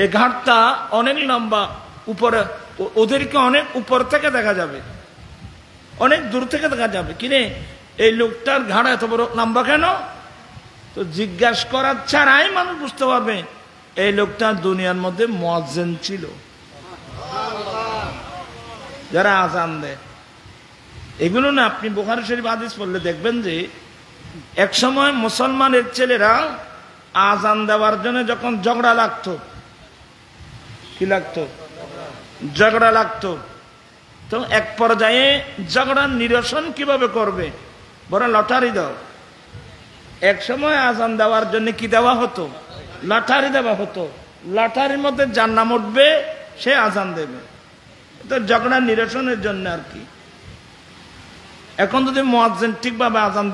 এই ঘাটটা অনেক লম্বা, উপরে ওদেরকে অনেক উপর থেকে দেখা যাবে, অনেক দূর থেকে দেখা যাবে। কিরে এই লোকটার ঘাড় এত বড় লম্বা কেন? তো জিজ্ঞাসা করার ছাড়াই মানুষ বুঝতে পারবে এই লোকটা দুনিয়ার মধ্যে মুয়াজ্জিন ছিল, যারা আজান দেয়। এগুলো না আপনি বুখারী শরীফ হাদিস পড়লে দেখবেন যে এক সময় মুসলমানের ছেলেরা আজান দেওয়ার জন্য যখন ঝগড়া লাগতো, কি লাগতো? ঝগড়া লাগতো। তো এক পর্যায়ে ঝগড়ার নিরসন কিভাবে করবে, বড় লটারি দাও। এক সময় আজান দেওয়ার জন্য কি দেওয়া হতো? লটারি দেওয়া হতো। লটারির মধ্যে যার নাম উঠবে সে আজান দেবে। তো ঝগড়া নিরসনের জন্য আর কি। এখন যদি মুয়াজ্জিন ঠিকভাবে আজান,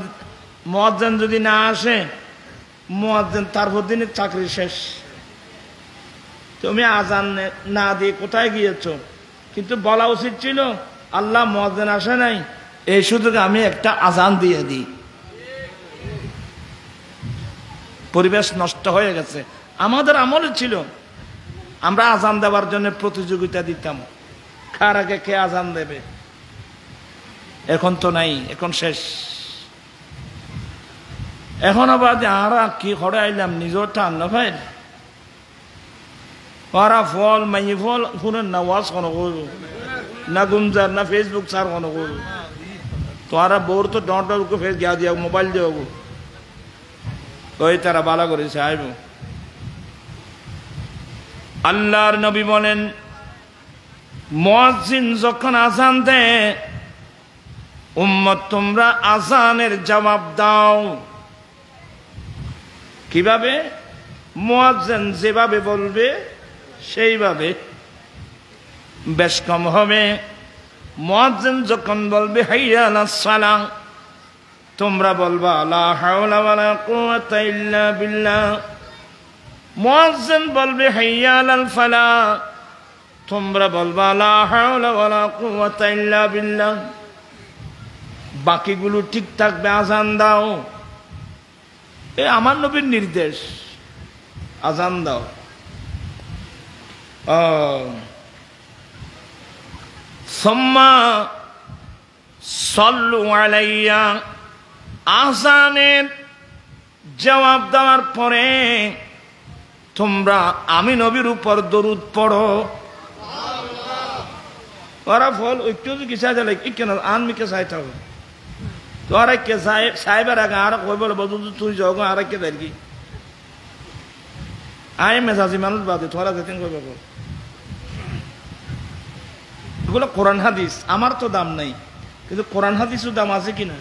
মুয়াজ্জিন যদি না আসে, মুয়াজ্জিন তার দিনের চাকরি শেষ। তুমি আজান না দিয়ে কোথায় গিয়েছো? কিন্তু বলা উচিত ছিল আল্লাহ মুয়াজ্জিন আসে নাই, এই সুযোগে আমি একটা আজান দিয়ে দিই। পরিবেশ নষ্ট হয়ে গেছে। আমাদের আমলে ছিল আমরা আজান দেওয়ার জন্য প্রতিযোগিতা দিতাম, কার আগে কে আজান দেবে। এখন তো নাই, এখন শেষ। এখন আবার আরা কি করে আইলাম নিজের টান না ভাই, ওরা ফল মাই ফল শুনেন না, ওয়াজ কোনো করবো না, গুমজার না ফেসবুক সার কোনো করবো। তোরা বোর তো ডরকে ফেস গিয়া দিয়া মোবাইল দিয়ে ওই তারা বালা করেছে আইব। আল্লাহর নবী বলেন মুয়াজ্জিন যখন আজান দেয়, উম্মত তোমরা আজানের জবাব দাও। কিভাবে? মুয়াজ্জিন যেভাবে বলবে সেইভাবে। বেশ কম হবে মুয়াজ্জিন যখন বলবে হাইয়া আলাস সালাহ, তোমরা বলবা লা হাওলা ওয়ালা কুওয়াতা ইল্লা বিল্লাহ। মুয়াজ্জিন বলবে হাইয়া আলাল ফালাহ, তোমরা বলবা লা হাওলা ওয়ালা কুওয়াতা ইল্লা বিল্লাহ। বাকিগুলো ঠিক থাকবে, আজান দাও। এ আমার নবীর নির্দেশ, আজান দাও। সুম্মা সাল্লু আলাইয়া, আজানের জবাব দেওয়ার পরে তোমরা আমি নবীর উপর দরুদ পড়ো। ওরা ফল একটু কি চাই কেন আনমিকে চাইতে হবে। তো আর কে সাহেবের আগে আর কই বলে বধু তুই যাও আর কে দেয় কি আয় মেজাজি মানুষ বাদে তোরা যেতেন কইবে। এগুলো কোরআন হাদিস, আমার তো দাম নাই, কিন্তু কোরআন হাদিসও দাম আছে কিনা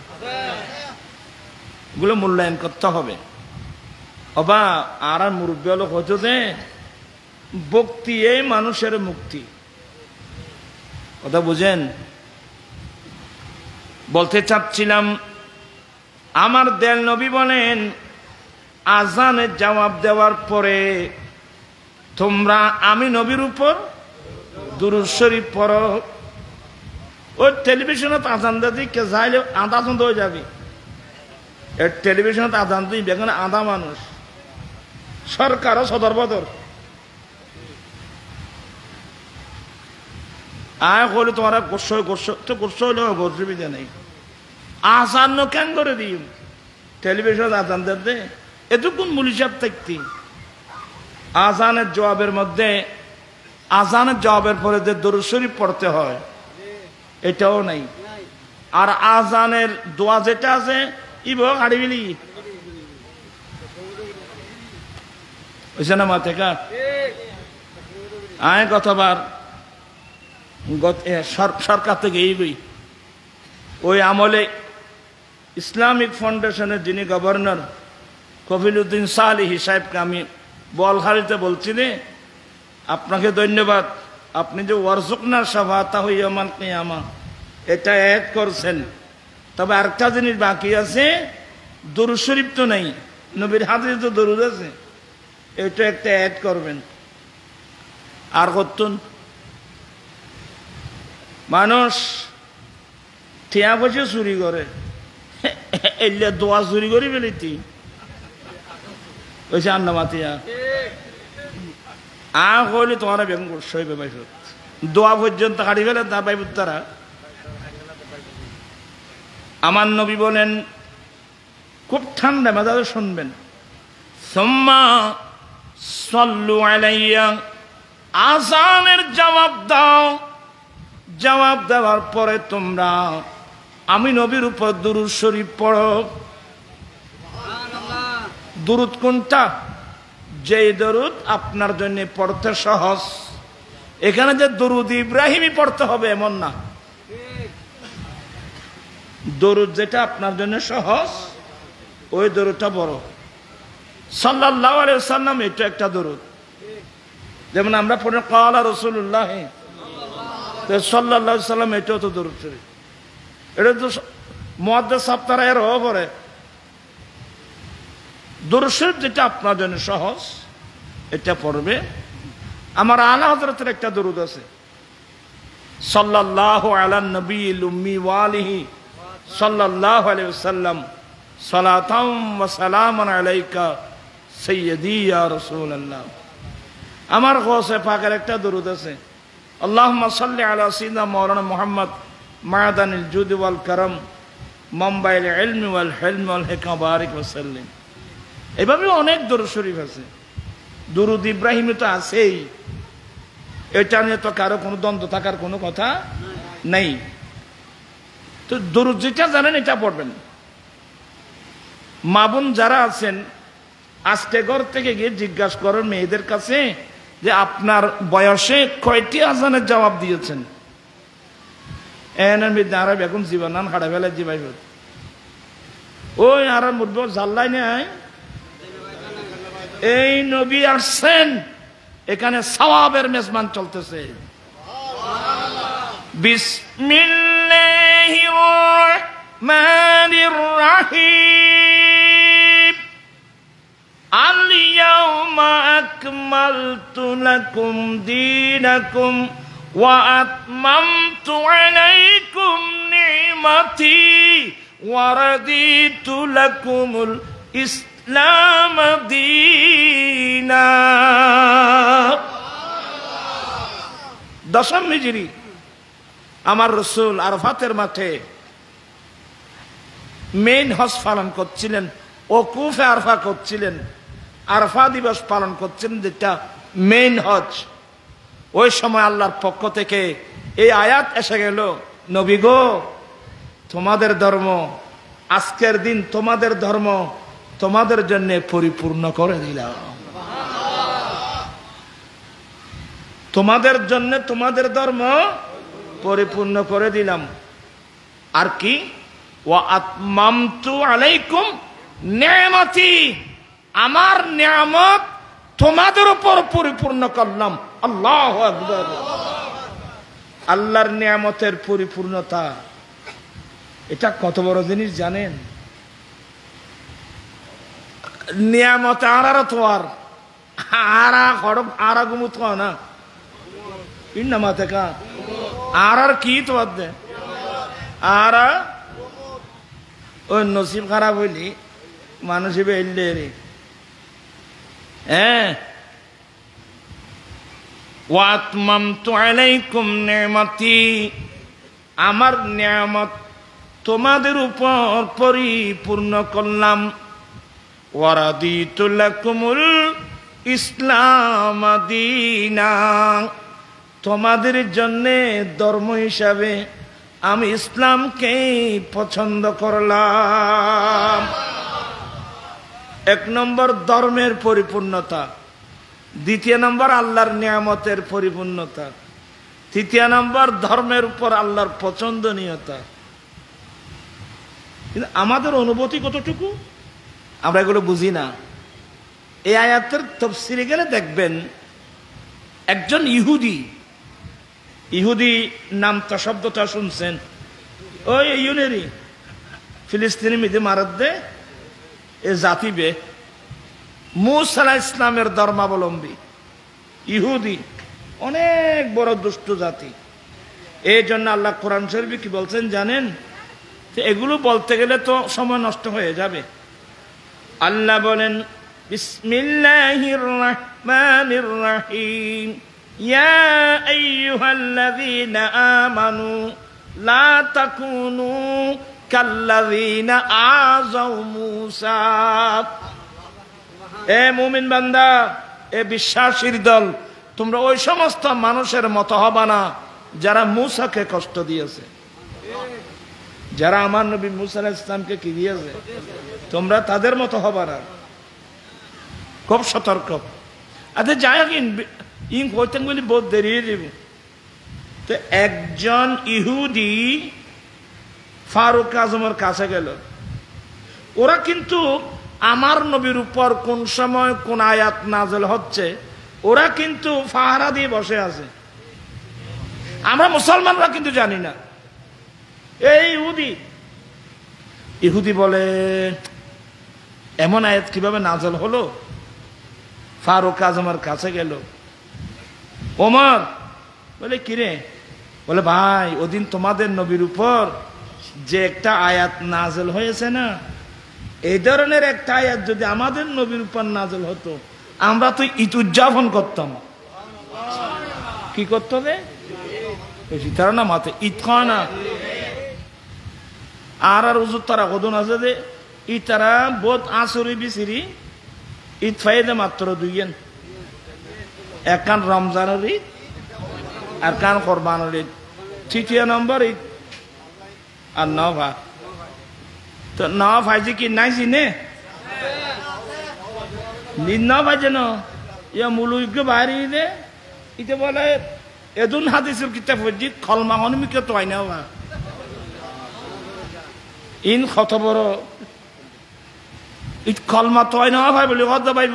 এগুলো মূল্যায়ন করতে হবে। অবা আর মুরব্বী হলো হতো যে ভক্তি এই মানুষের মুক্তি। কথা বুঝেন? বলতে চাচ্ছিলাম আমার দেল নবী বলেন আজানের জবাব দেওয়ার পরে তোমরা আমি নবীর উপর দুরূদ শরীফ পড়ো। ওই টেলিভিশনত আজান দিকে যাইলে আধা ঘন্টা হয়ে যাবে। এর টেলিভিশনত আজান দিই বেগুন আধা মানুষ, সরকারও সদর বদর আয় হলে তোমারা গোস্ব গোস্ব তো গোস্ব হলেও অসুবিধা নেই। আজান কেন করে দিই টেলিভিশন আজান দে এতক্ষণ মুলিসাব থাকতি। আজানের জবাবের মধ্যে, আজানের জবাবের পরে যে দরুদ শরীফ পড়তে হয় এটাও নাই। আর আজানের দোয়া যেটা আছে ইব হাড়ি বিলি হয়েছে না মাথে কা আয় গতবার সরকার থেকে এইবই ওই আমলে ইসলামিক ফাউন্ডেশনের যিনি গভর্নর কফিলউদ্দিন সালেহী সাহেবকে আমি বলখালিতে বলছি রে আপনাকে ধন্যবাদ, আপনি যে ওয়ারজুকনা শাফাআতা ইয়াউমাল কিয়ামা এটা অ্যাড করছেন। তবে আরেকটা জিনিস বাকি আছে, দরুদ শরীফ তো নাই, নবীর হাদিসে তো দরুদ আছে, এটা একটা অ্যাড করবেন। আর করতুন মানুষ ঠিয়া বসে চুরি করে, এলে দোয়া চুরি করি ফেলিতি ওইসে আন্না মাতিয়া হইলে তোমার বেগুন সইবে ভাই দোয়া পর্যন্ত হারিয়ে ফেলে তার ভাই তারা। আমার নবী বলেন, খুব ঠান্ডা মেজাজে শুনবেন, সুম্মা সাল্লু আলাইয়া, আযানের জবাব দাও, জবাব দেওয়ার পরে তোমরা আমি নবীর উপর দুরূদ শরীফ পড়ো। দুরূদ কোনটা? যেই দরুদ আপনার জন্য পড়তে সহজ। এখানে যে দরুদ ইব্রাহিমই পড়তে হবে এমন না, দরুদ যেটা আপনার জন্য সহজ ওই দরুদটা বড়। সাল্লাল্লাহু আলাইহি ওয়াসাল্লাম এটা একটা দরুদ, যেমন আমরা পড়ি ক্বালা রাসূলুল্লাহ সাল্লাল্লাহু আলাইহি ওয়াসাল্লাম, এটাও তো দরুদ শরীফ। এটা তো মুহাদ্দিস সাহেবরা এর পড়ে। দরুদ শরীফ যেটা আপনার জন্য সহজ এটা পড়বে। আমার আলা হযরতের একটা দরুদ আছে, সাল্লাল্লাহু আলান নবিয়্যিল উম্মি ওয়া আলিহি সাল্লাল্লাহু আলাইহি ওয়াসাল্লাম সালাতাম ওয়া সালামান আলাইকা সাইয়্যিদি ইয়া রাসূলুল্লাহ। আমার গৌসে পাকের একটা দরুদ আছে, আল্লাহুম্মা সাল্লি আলা সাইয়্যিদিনা মাওলানা মুহাম্মদ মা'দানিল জুদ ওয়াল কারাম মানবাইল ইলমি ওয়াল হিলমি ওয়াল হিকমা বারিক ওয়া সাল্লিম। এভাবে অনেক দরুদ শরীফ আছে। দরুদ ইব্রাহিমে তো আছেই, এটা নিয়ে তো কারো কোনো দ্বন্দ্ব থাকার কোনো কথা নেই। তো দরুদ যেটা জানেন এটা পড়বেন। মা বোন যারা আছেন আজকে ঘর থেকে গিয়ে জিজ্ঞাসা করেন মেয়েদের কাছে যে আপনার বয়সে কয়টি আজানের জবাব দিয়েছেন। এনের মধ্যে আর এখন জীবনান হাড়া ফেলে জীবাই ওই আর মুঠব জাল্লাই নেই। এই নবী আসছেন, এখানে সওয়াবের মেজবান চলতেছে। বিসমিল্লাহির রাহমানির রাহিম, আল ইয়াউমা আকমালতু লাকুম দীনাকুম ওয়া আতমামতু আলাইকুম নি'মাতি ওয়া রাদিতু লাকুমুল ইসলাম দীনা। দশম হিজরি আমার রাসূল আরাফাতের মাঠে মেইন হজ পালন করছিলেন, ওকুফে আরফা করছিলেন, আরফা দিবস পালন করছেন যেটা মেইন হজ। ওই সময় আল্লাহর পক্ষ থেকে এই আয়াত এসে গেল, নবী গো তোমাদের ধর্ম, আজকের দিন তোমাদের ধর্ম তোমাদের জন্য পরিপূর্ণ করে দিলাম। তোমাদের জন্য তোমাদের ধর্ম পরিপূর্ণ করে দিলাম। আর কি? ওয়া আতমামতু আলাইকুম নি'মাতি, আমার নিয়ামত তোমাদের উপর পরিপূর্ণ করলাম। আল্লাহু আকবার। আল্লাহর নিয়ামতের পরিপূর্ণতা এটা কত বড় জিনিস জানেন? নিয়ামত আর তো আর গুমুত না ইন্না মাতে কা আর কি তো দে আর ওই নসিব খারাপ হইলি মানুষ এলে রে। হ্যাঁ, ওয়াতমামতু আলাইকুম নি'মাতি, আমার নিয়ামত তোমাদের উপর পরিপূর্ণ করলাম। ওয়ারাদিতু লাকুমুল ইসলাম দীনা, তোমাদের জন্য ধর্ম হিসাবে আমি ইসলামকে পছন্দ করলাম। এক নম্বর ধর্মের পরিপূর্ণতা, দ্বিতীয় নম্বর আল্লাহর নিয়ামতের পরিপূর্ণতা, তৃতীয় নম্বর ধর্মের উপর আল্লাহর পছন্দনীয়তা। কিন্তু আমাদের অনুভূতি কতটুকু আমরা এগুলো বুঝি না। এই আয়াতের তাফসীরে গেলে দেখবেন একজন ইহুদি নামটা শব্দটা শুনছেন, ওই ইউনেরি ফিলিস্তিনি মিদে মারাত দে এ জাতি বে মুসা আলাইহিস ইসলামের ধর্মাবলম্বী ইহুদি, অনেক বড় দুষ্ট জাতি। এই জন্য আল্লাহ কোরআন শরীফে কি বলছেন জানেন? এগুলো বলতে গেলে তো সময় নষ্ট হয়ে যাবে। আল্লাহ বলেন বিসমিল্লাহির রহমানির রহিম ইয়া আইয়ুহাল্লাযীনা আমানু লা তাকুনু কাল্লাযীনা আযাউ মূসা। এ মুমিন বান্দা, এ বিশ্বাসীর দল, তোমরা ওই সমস্ত মানুষের মতো হবা না যারা মূসাকে কষ্ট দিয়েছে, যারা আমার নবী মূসা আলাইহিস সালামকে কি দিয়েছে, তোমরা তাদের মতো হবা না। খুব সতর্ক। আচ্ছা যাই হোক, ইন কইতেন বলি বহুত দেরি হয়ে যাব। তো একজন ইহুদি ফারুক আজমের কাছে গেল। ওরা কিন্তু আমার নবীর উপর কোন সময় কোন আয়াত নাজেল হচ্ছে ওরা কিন্তু ফাহারা দিয়ে বসে আছে, আমরা মুসলমানরা কিন্তু জানি না। এই ইহুদি বলে এমন আয়াত কিভাবে নাজেল হলো? ফারুক আজমের কাছে গেল। ওমর বলে কিরে? বলে ভাই, ওদিন তোমাদের নবীর উপর যে একটা আয়াত নাজেল হয়েছে না, এই ধরনের একটা আয়াত যদি আমাদের নবীর উপর নাজেল হতো আমরা তো ঈদ উদযাপন করতাম। কি করতে হবে? তারা না মাতে ঈদ খাওয়া না। আর উজুর তারা কদন আছে যে ঈদ তারা বোধ আসরি বিচিরি ঈদ ফাইদে মাত্র দুইয়েন, এক কান রমজানের ঈদ আর কান কোরবানের ঈদ, তৃতীয় নম্বর ঈদ আর নভা। তো নভা ভাইজি কি নাই চিনে নিন্না ভাইজে ন ইয়া মুলুকে বাইরে দে ইতে বলে এদুন হাদিসের কিতাব হজি খলমা হনমিকে তো আইনা বা ইন কত বড় ই কলমা তো আইনা ভাই বলি কত ভাই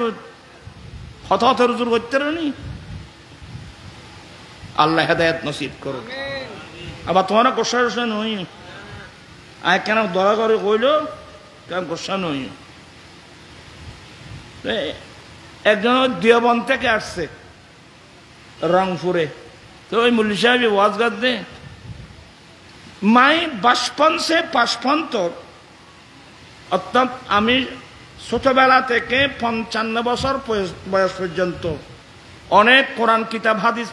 কত কত রুজুর করতে নি। আল্লাহ হেদায়েত নসিব করুক। আবার তোমার গোসা গোসা নই আয় কেন দয়া করে কইল কেন গোসা নই। একজন দেওবন থেকে আসছে রংপুরে, তো ওই মুল্লি সাহেব ওয়াজ গাদে মাই বাসপন সে পাশপন্তর, অর্থাৎ আমি ছোটবেলা থেকে 55 বছর বয়স পর্যন্ত অনেক কোরআন কিতাব হাদিস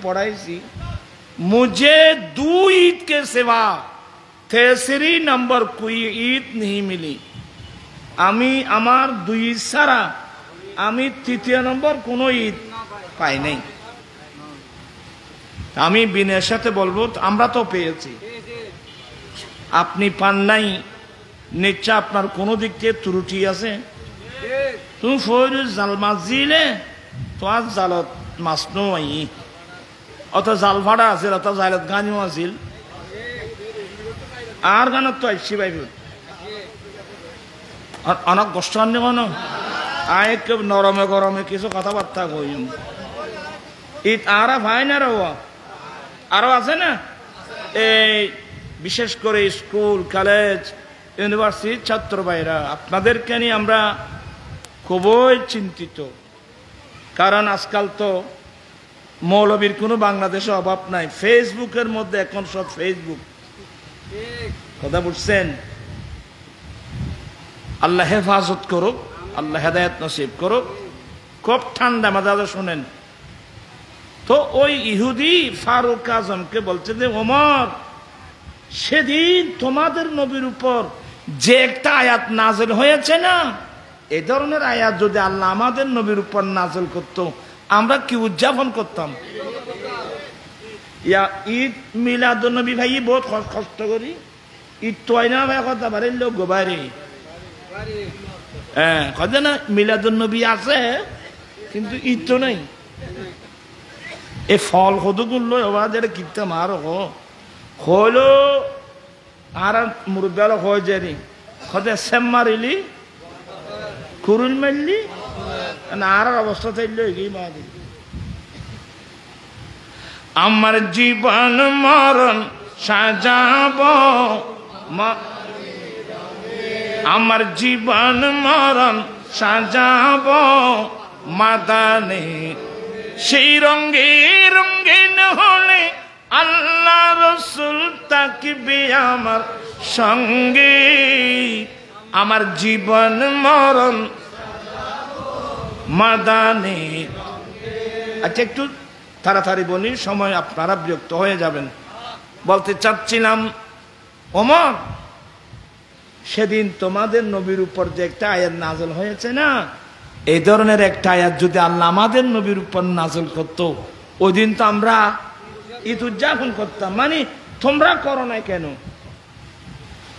পড়াইছি। मुझे 2 ईद के सिवा तीसरी नंबर कोई ईद नहीं मिली। আমি আমার 2 ঈদ ছাড়া আমি তৃতীয় নম্বর কোন ঈদ পাই নাই। আমি বিনয়ের সাথে বলবো আমরা তো পেয়েছি, আপনি পান নাই, নিশ্চয় আপনার কোন দিক থেকে ত্রুটি আছে। তুমি ফৌজ জাল মাছ দিলে তোমার জালত মাছ নই, অত জাল ভাড়া আছে, অত জালত গানিও আছিল, আর গানত তো আইসি পাইব অনেক কষ্ট আননি কোনো আয় কেউ নরমে গরমে কিছু কথাবার্তা কইম। ঈদ আরা ভাই না আরো আছে না, এই বিশেষ করে স্কুল কলেজ ইউনিভার্সিটির ছাত্র ভাইরা, আপনাদেরকে নিয়ে আমরা খুবই চিন্তিত। কারণ আজকাল তো মৌলবীর কোনো বাংলাদেশে অভাব নাই। ফেসবুকের মধ্যে এখন সব ফেসবুক, কথা বুঝছেন? আল্লাহ হেফাজত করুক, আল্লাহ হেদায়েত নসিব করুক। খুব ঠান্ডা মাথায় শোনেন তো, ওই ইহুদি ফারুক আজমকে বলছে যে ওমর, সেদিন তোমাদের নবীর উপর যে একটা আয়াত নাজেল হয়েছে না, এই ধরনের আয়াত যদি আল্লাহ আমাদের নবীর উপর নাজেল করত আমরা কি উদযাপন করতাম? ইয়া ঈদ মিলাদুন নবী ভাই বহুত কষ্ট করি, ঈদ তো হয় না ভাই, কথা বাড়ির লোক গোবারে হ্যাঁ কথা না, মিলাদুন নবী আছে কিন্তু ঈদ তো নাই। এ ফল কতগুলো ওদের কিনতে মার হলো আর মুরব্বাল হয়ে যায়নি, কথা সেম মারিলি কুরুল মারলি আর অবস্থা থাকলো এগিয়ে মারি। আমার জীবন মরণ সাজাব, আমার জীবন মরণ সাজাব মাদানে, সেই রঙে রঙিন হলে আল্লাহ রসুল তাকবে আমার সঙ্গে। আমার জীবন মরণ মাদানে। আচ্ছা একটু তাড়াতাড়ি বলি, সময় আপনারা বিরক্ত হয়ে যাবেন। বলতে চাচ্ছিলাম, ওমর সেদিন তোমাদের নবীর উপর যে একটা আয়াত নাযিল হয়েছে না, এই ধরনের একটা আয়াত যদি আল্লাহ আমাদের নবীর উপর নাযিল করতো, ওই দিন তো আমরা ঈদ উদযাপন করতাম, মানে তোমরা করো নাই কেন?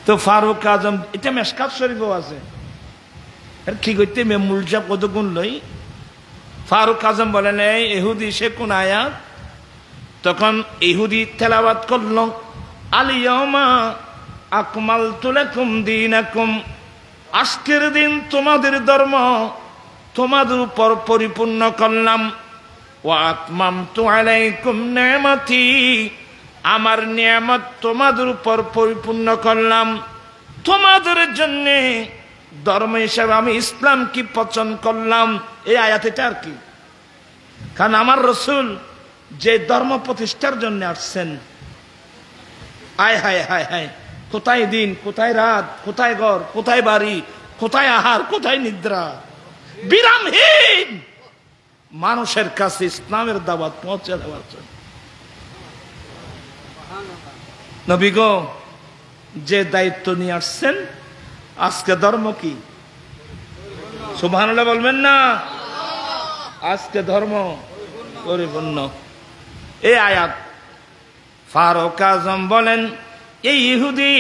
তো ফারুক আজম, এটা মেশকাত শরীফও আছে, কি করতে মেমুল সাহেব কত গুণ লই। ফারুক আজম বলেন, এই ইহুদি সে কোন আয়াত? তখন ইহুদি তেলাওয়াত করল, আলিয়াউমা আকমালতু লাকুম দীনাকুম, আজকের দিন তোমাদের ধর্ম তোমাদের উপর পরিপূর্ণ করলাম। ওয়া আতমামতু আলাইকুম নি'মাতি, আমার নিয়ামত তোমাদের উপর পরিপূর্ণ করলাম। তোমাদের জন্য ধর্ম হিসাবে আমি ইসলাম কি পছন্দ করলাম। এই আয়াত এটা আর কি, কারণ আমার রসুল যে ধর্ম প্রতিষ্ঠার জন্য আসছেন, আয় হায় হায় হায়, কোথায় দিন, কোথায় রাত, কোথায় ঘর, কোথায় বাড়ি, কোথায় আহার, কোথায় নিদ্রা, বিরামহীন মানুষের কাছে ইসলামের দাওয়াত পৌঁছে দেওয়ার জন্য নবী গো যে দায়িত্ব নিয়ে আসছেন। আজকে ধর্ম কি? সুবহানাল্লাহ বলবেন না? আজকে ধর্ম পরিপূর্ণ। এই আয়াত ফারুক আজম বলেন, এই ইহুদি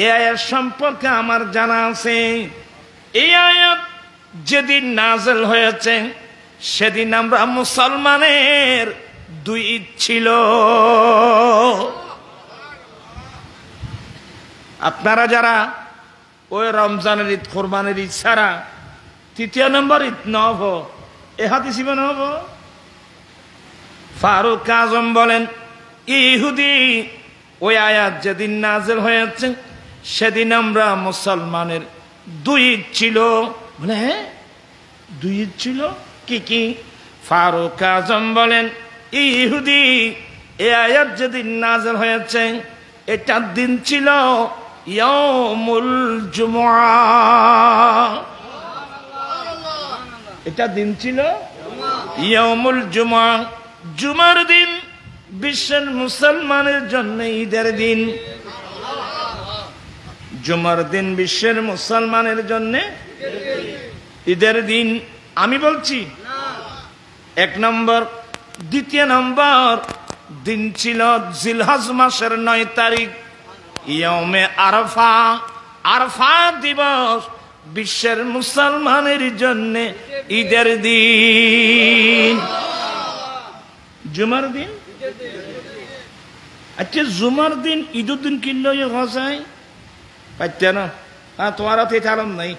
এই আয়াত সম্পর্কে আমার জানা আছে। এই আয়াত যেদিন নাযিল হয়েছে সেদিন আমরা মুসলমানের দুই ঈদ ছিল। আপনারা যারা ওই রমজানের ঈদ, কোরবানের ঈদ ছাড়া তৃতীয় নম্বর ঈদ নহব, এ হাদিস নহব। ফারুক আজম বলেন, ইহুদি ওই আয়াত যেদিন নাযিল হয়েছে সেদিন আমরা মুসলমানের দুই ঈদ ছিল। বলে হ্যাঁ, দুই ঈদ ছিল, কি কি? ফারুক আজম বলেন, ইহুদি এই আয়াত যেদিন নাযিল হয়েছে এটার দিন ছিল ইয়াউমুল জুমআ। এটা দিন ছিল ইয়াউমুল জুমআ, জুমার দিন, বিশ্বের মুসলমানের জন্য ঈদের দিন। জুমার দিন বিশ্বের মুসলমানের জন্য ঈদের দিন। আমি বলছি এক নম্বর। দ্বিতীয় নম্বর দিন ছিল জিলহজ মাসের 9 তারিখ, ইয়াউমে আরাফা। আরাফা দিবস বিশ্বের মুসলমানের জন্য ঈদের দিন, জুমার দিন। আচ্ছা জুমার দিন ঈদের দিন কিনল হসাই পাইতে না? তোমার হাতে চালান নাই,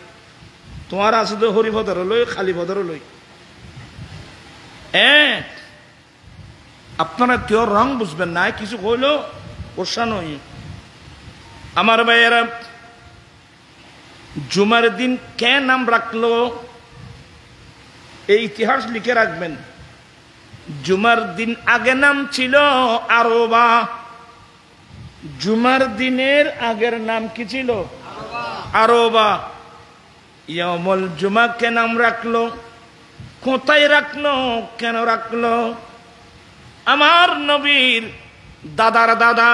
তোমার আছে তো হরিভদর লই, খালি ভদর লই। আপনারা কেউ রং বুঝবেন না, কিছু কইল ওষা নই। আমার ভাইয়েরা, জুমার দিন কে নাম রাখলো এই ইতিহাস লিখে রাখবেন। জুমার দিন আগে নাম ছিল আরবা। জুমার দিনের আগের নাম কি ছিল? আরবা। ইয়াউমুল জুমা কে নাম রাখলো? কোথায় রাখলো? কেন রাখলো? আমার নবীর দাদার দাদা,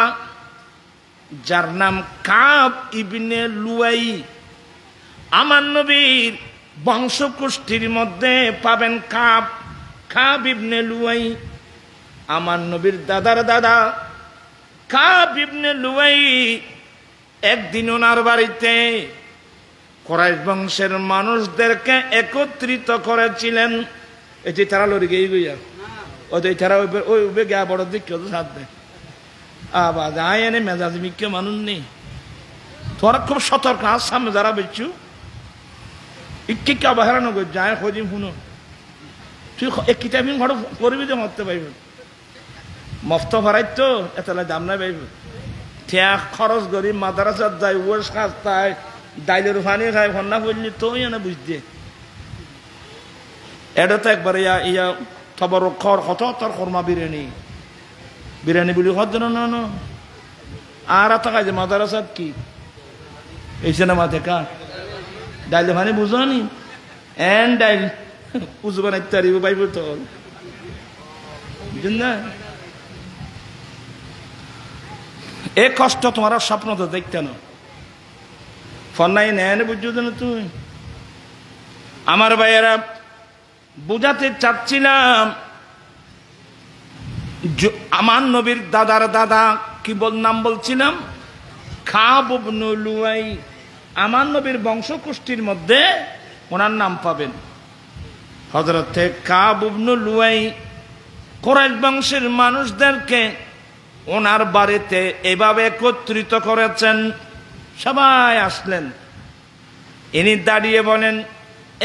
যার নাম কাব ইবনে লুয়াই, আমার নবীর বংশগোষ্ঠীর মধ্যে পাবেন কাব, কাব ইবনে লুয়াই। আমার নবীর দাদার দাদা কাব ইবনে লুয়াই একদিন ওনার বাড়িতে কুরাইশ বংশের মানুষদেরকে একত্রিত করেছিলেন। এটি তারা লড়ি গিয়ে গিয়া ওই তারা ওই গা বড় দিক সাথ দেয়। আবার যায় এনে মেজাজ মিক্কে মানুষ নেই, তোরা খুব সতর্ক। আজ সামনে যারা বেচু ইকে অবহেলা নগর যায় খোঁজিম শুনো, তুই একটা আমি ঘর করবি যে মরতে পাইব। মফত ভরাই তো এতলা দাম নাই পাইব। ঠিয়া খরচ করি মাদ্রাসাত যায়, ওর কাজ তাই ডাইলের পানি খায়, ফন্না পড়লি তো এনে বুঝতে এটা তো একবার ইয়া খবর খর কত তোর কর্মা বিরিয়ানি বিরিয়ানি বলি কত না না আর থাকা যে মাদ্রাসাত কি এই সিনেমা দেখা ডাইলে পানি বুঝো নি? এন ডাইল উজু বানাইতে পারিব পাইব তো বুঝলেন না এ কষ্ট তোমার স্বপ্ন তো দেখতে না ফন্নাই নেন বুঝছো না তুই আমার ভাইয়েরা বুঝাতে চাচ্ছিলাম আমার নবীর দাদার দাদা কি নাম বলছিলাম খাব ইবনে লুয়াই আমার নবীর বংশকুষ্ঠির মধ্যে ওনার নাম পাবেন হযরত কাব ইবনে লুয়াই কুরাইশ বংশের মানুষদেরকে ওনার বাড়িতে এভাবে একত্রিত করেছেন সবাই আসলেন ইনি দাঁড়িয়ে বলেন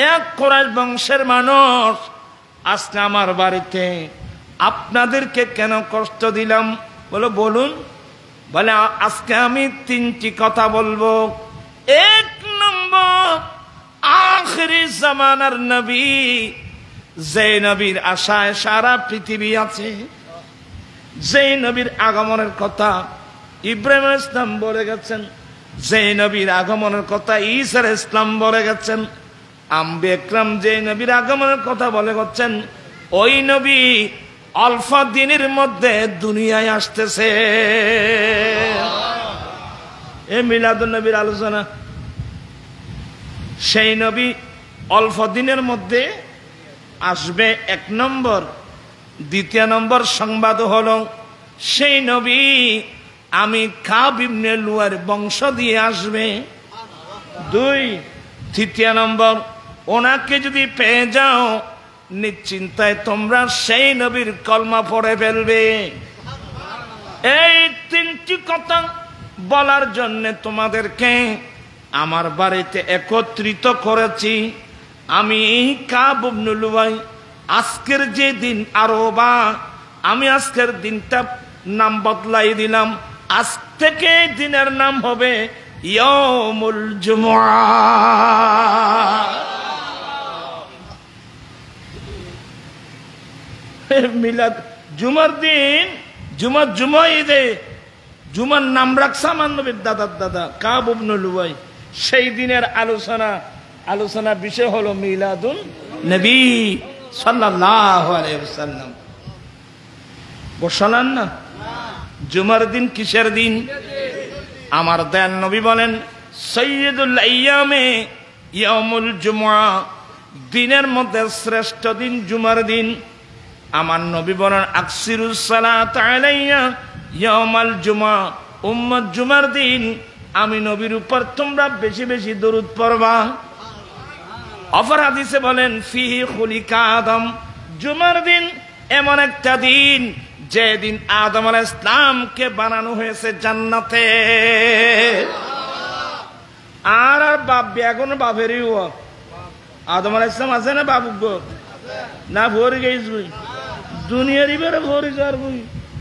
এক কুরাইশ বংশের মানুষ আজকে আমার বাড়িতে আপনাদেরকে কেন কষ্ট দিলাম বলো বলুন বলে আজকে আমি তিনটি কথা বলবো এক নম্বর আখিরি জামানার নবী যে নবীর আশায় সারা পৃথিবী আছে যে নবীর আগমনের কথা ইব্রাহিম আলাইহিস সালাম বলে গেছেন যে নবীর আগমনের কথা ঈসা আলাইহিস সালাম বলে গেছেন আম্বিয়া একরাম যে নবীর আগমনের কথা বলে গেছেন ওই নবী অল্প দিনের মধ্যে দুনিয়ায় আসতেছে এ মিলাদুন নবীর আলোচনা সেই নবী অল্প দিনের মধ্যে আসবে এক নম্বর দ্বিতীয় নম্বর সংবাদ হলো সেই নবী আমি কাব ইবনে লুয়ার বংশ দিয়ে আসবে দুই তৃতীয় নম্বর ওনাকে যদি পেয়ে যাও নিশ্চিন্তায় তোমরা সেই নবীর কলমা পড়ে ফেলবে এই তিনটি কথা বলার জন্য তোমাদেরকে আমার বাড়িতে একত্রিত করেছি আমি কাব ইবনে লুয়াই আজকের যে দিন আরবা আমি আজকের দিনটা নাম বদলাই দিলাম আজ থেকে দিনের নাম হবে ইয়াউমুল জুমআ মিলাদ জুমার দিন জুমা ঈদে জুমার নাম রাখছে আমার নবীর দাদার দাদা কাব ইবনে লুয়াই সেই দিনের আলোচনা বিষয় হলো মিলাদুন নবী সাল্লাল্লাহু আলাইহি ওয়াসাল্লাম বসালেন না জুমার দিন কিসের দিন আমার দয়াল নবী বলেন সাইয়্যিদুল আইয়ামে ইয়াউমুল জুমআ দিনের মধ্যে শ্রেষ্ঠ দিন জুমার দিন আমার নবী বলেন আকসিরুস সালাত আলাইয়া ইয়াউমাল জুমআ উম্মত জুমার দিন আমি নবীর উপর তোমরা বেশি বেশি দরুদ পড়বা অপর হাদিসে বলেন ফিহি খুলিকা আদম জুমার দিন এমন একটা দিন যে দিন আদম আলাইহিস সালামকে বানানো হয়েছে জান্নাতে আর বাপ বেগুন বাপেরই আদম আলাইহিস সালাম আছে না বাবু না ভরে গেছি দুনিয়ার ইবারে ভরে যার বই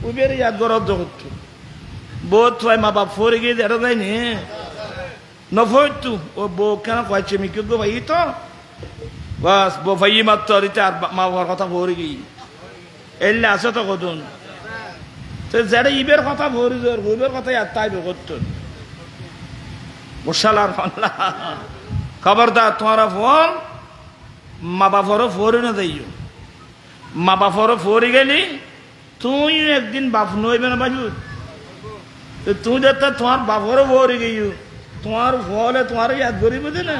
উবেরে ইয়াদ গরদ জগৎ বহুত হয় মা বাপ ভরে গিয়ে এটা যায় নি নফয়তু ও বউ কেন কয়েছে মিকে গো ভাই তো বাস বউ ভাই মাত্র আর মা বাবার কথা ভরে গিয়ে এলে আছে তো কতন তো যারা ইবের কথা ভরে যার ইবের কথা আর তাই করতো বসালার খবরদার তোমারা ফোন মা বাপরও ফোরে না যাইও মা বাপরও ফোরে গেলি তুই একদিন বাপ নইবে না বাজু তুই যাতে তোমার বাপরও ফোরে গেইও তোমার ফলে তোমার ইয়াদ করিব না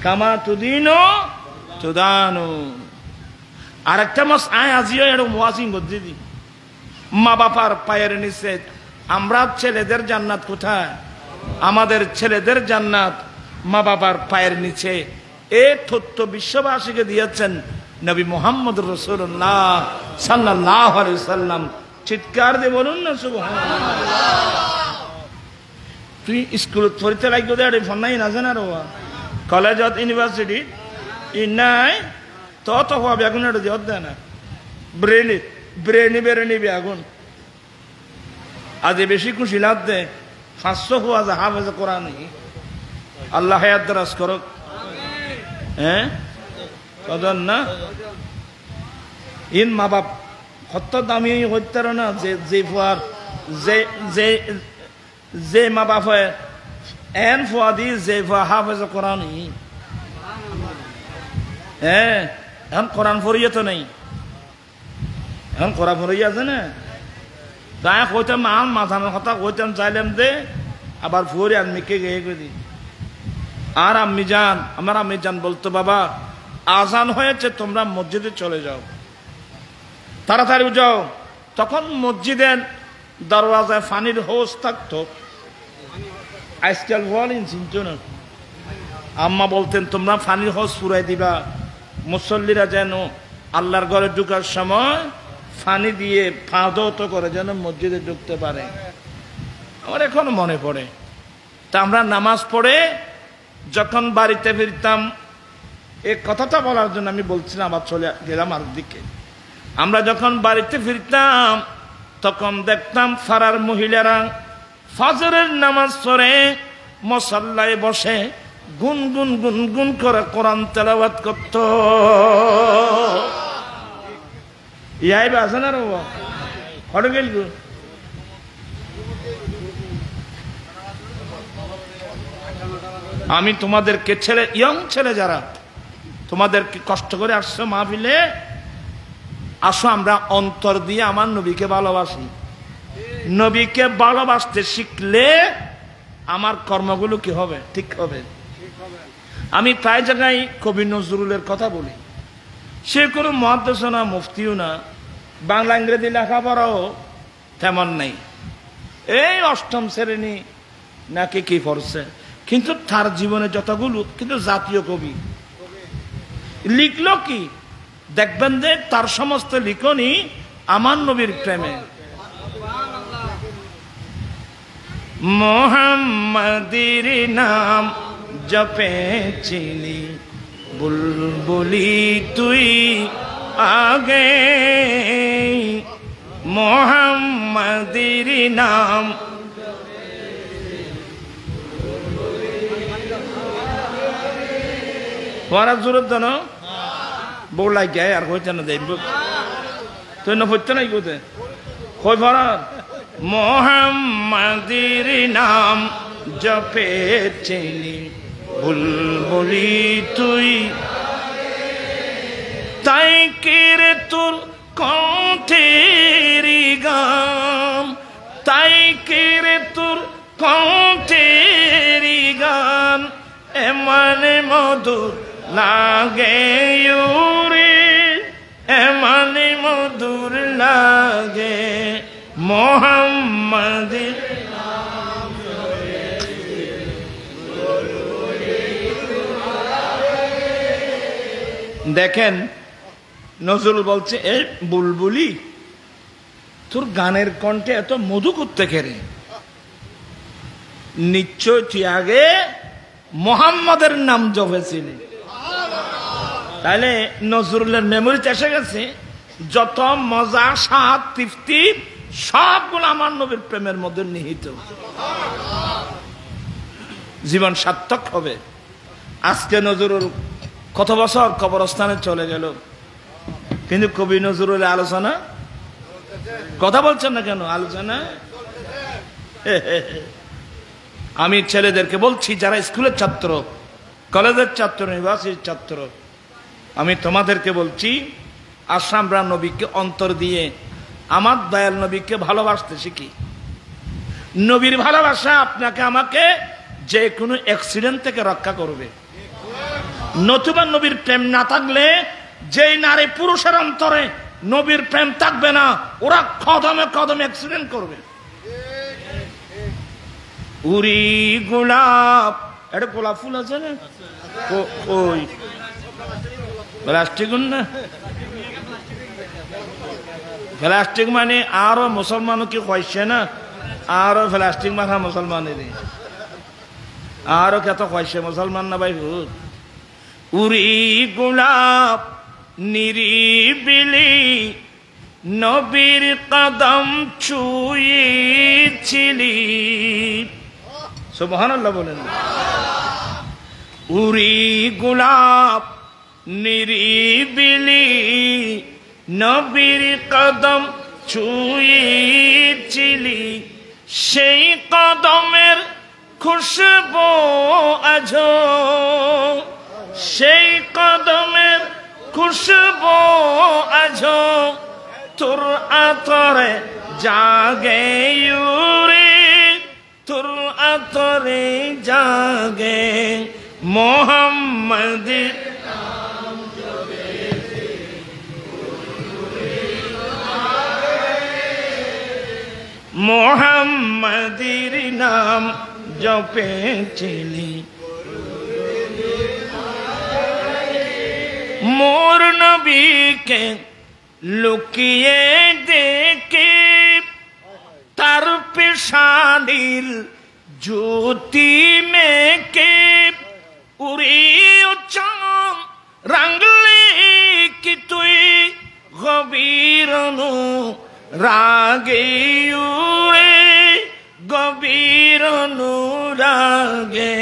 কামা তুদিনো তুদানো আর একটা মাস আয় আজিও এরকম ওয়াজিং করতে দি মা বাবার পায়ের নিচে আমরা ছেলেদের জান্নাত কোথায় আমাদের ছেলেদের জান্নাত মা বাবার পায়ের নিচে এ তথ্য বিশ্ববাসীকে দিয়েছেন নবী মুহাম্মদ রাসূলুল্লাহ সাল্লাল্লাহু আলাইহি ওয়াসাল্লাম চিৎকার দিয়ে বলুন না সুবহানাল্লাহ তুই স্কুল পড়তে লাগবে দেড় ফোন নাই না জানা রোয়া কলেজত ইউনিভার্সিটি নাই তো হবে এখন এটা দিয়ে দেয় না ব্রেনি বেগুন আজ বেশি খুশি লাভ দে 500 হওয়া যা হাফেজে কোরআন আল্লাহ হায়াত দরাজ করুক হ্যাঁ কদন না ইন মা বাপ কত দামি হইতার না যে ফুয়ার যে মা বাপ এন ফুয়া দি যে ফুয়া হাফেজে কোরআন হ্যাঁ, এখন কোরআন পড়িয়ে তো নেই, এখন কোরআন পড়িয়ে আছে না। তাই কইতাম আম মাথানোর কথা কইতাম চাইলাম দে, আবার ফুরে আনমিকে গিয়ে করি। আর আম্মি যান, আমার আম্মি যান বলতো, বাবা আজান হয়েছে, তোমরা মসজিদে চলে যাও, তাড়াতাড়ি যাও। তখন মসজিদের দরওয়াজায় পানির হোস থাকতো, আজকাল বলেন চিন্তা না। আম্মা বলতেন তোমরা পানির হোস পুরাই দিবা, মুসল্লিরা যেন আল্লাহর ঘরে ঢুকার সময় পানি দিয়ে ফাঁদত করে যেন মসজিদে ঢুকতে পারে। আমার এখনো মনে পড়ে। তা আমরা নামাজ পড়ে যখন বাড়িতে ফিরতাম, এই কথাটা বলার জন্য আমি বলছিলাম, আবার চলে গেলাম আর দিকে। আমরা যখন বাড়িতে ফিরতাম তখন দেখতাম ফারার মহিলারা ফজরের নামাজ পড়ে মুসাল্লায় বসে গুনগুন গুনগুন করে কোরআন তেলাওয়াত করত। ইয়াই আছে না রে হটে গেল। আমি তোমাদেরকে ছেলে, ইয়ং ছেলে যারা তোমাদেরকে কষ্ট করে আসছো মাহফিলে, আসো আমরা অন্তর দিয়ে আমার নবীকে ভালোবাসি। নবীকে ভালোবাসতে শিখলে আমার কর্মগুলো কি হবে? ঠিক হবে। আমি প্রায় জায়গায় কবি নজরুলের কথা বলি। সে কোনো মুহাদ্দিস না, মুফতিও না, বাংলা ইংরেজি লেখাপড়াও তেমন নেই, এই অষ্টম শ্রেণী নাকি কি পড়ছে, কিন্তু তার জীবনে যতগুলো কিন্তু জাতীয় কবি লিখলো কি দেখবেন যে তার সমস্ত লিখনই আমার নবীর প্রেমে। মোহাম্মদের নাম জপেছিলি বুলবুলি তুই আগে, মোহাম্মদের নাম পড়ার জোর জানো বউ লাগে আর হইতে না দেব তুই না হইতে নাই কোথায় কই পড়ার। মোহাম্মদের নাম জপেছিলি বুলবুলি তুই, তাই কেরে তোর কণ্ঠের গান, তাই কেরে তোর কণ্ঠের গান এমন মধুর লাগে রে, এমন মধুর লাগে মোহাম্মদের। দেখেন নজরুল বলছে, এ বুলবুলি তোর গানের কণ্ঠে এত মধু করতে খেরে, নিশ্চয় তুই আগে মোহাম্মদের নাম জপেছিলি। তাহলে নজরুলের মেমোরিতে এসে গেছে যত মজা, স্বাদ, তৃপ্তি সবগুলো আমার নবীর প্রেমের মধ্যে নিহিত। জীবন সার্থক হবে। আজকে নজরুল কত বছর কবরস্থানে চলে গেল, কিন্তু কবি নজরুলের আলোচনা কথা বলছেন না কেন? আলোচনা আমি ছেলেদেরকে বলছি যারা স্কুলের ছাত্র, কলেজের ছাত্র, ইউনিভার্সিটির ছাত্র, আমি তোমাদেরকে বলছি আসো আমরা নবীকে অন্তর দিয়ে আমার দয়াল নবীকে ভালোবাসতে শিখি। নবীর ভালোবাসা আপনাকে আমাকে যে কোনো অ্যাক্সিডেন্ট থেকে রক্ষা করবে। নতুবা নবীর প্রেম না থাকলে যেই নারী পুরুষের অন্তরে নবীর প্রেম থাকবে না, ওরা কদমে কদমে অ্যাক্সিডেন্ট করবে। উরি গোলাপ, এটা গোলাপ ফুল আছে না, ওই প্লাস্টিক না, প্লাস্টিক মানে আরো মুসলমানও কি কইছে না, আরো প্লাস্টিক মাখা মুসলমানের আরো কত কইছে মুসলমান না ভাই। উরি গোলাপ নিরিবিলি নবীর কদম ছুঁয়েছিলি, সুবহানাল্লাহ বলেন। উরি গোলাপ নিরিবিলি নবীর কদম ছুঁয়েছিলি, সেই কদমের খুশবু আজো, সেই কদমের খুশবু আজো তোর আতরে জাগে উরে, তোর আতরে জাগে মোহাম্মদের মোহাম্মদের নাম জপেছিলি, মোর নবীকে লুকিয়ে দেখে তার পেশানির জ্যোতি মেকে উড়ে চাঁদ রাঙলে কি তুই গভীর রাগে উড়ে, গভীর রাগে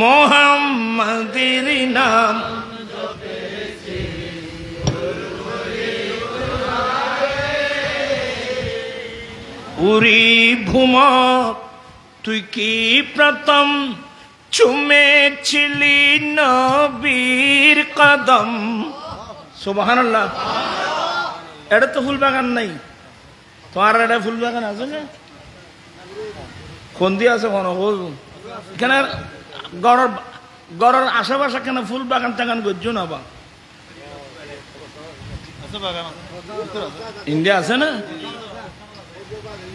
মোহাম্মদের নাম উরি ভূমর তুই কি প্রথম চুমেছিলি নবীর কদম। সুবহানাল্লাহ। এটা তো ফুল বাগান নাই, তোমার এটা ফুল বাগান আছে না? কোন দিয়ে আছে কোন কেন গড়ের আশেপাশে কেন ফুল বাগান টাগান করছো না? বা ইন্ডিয়া আছে না?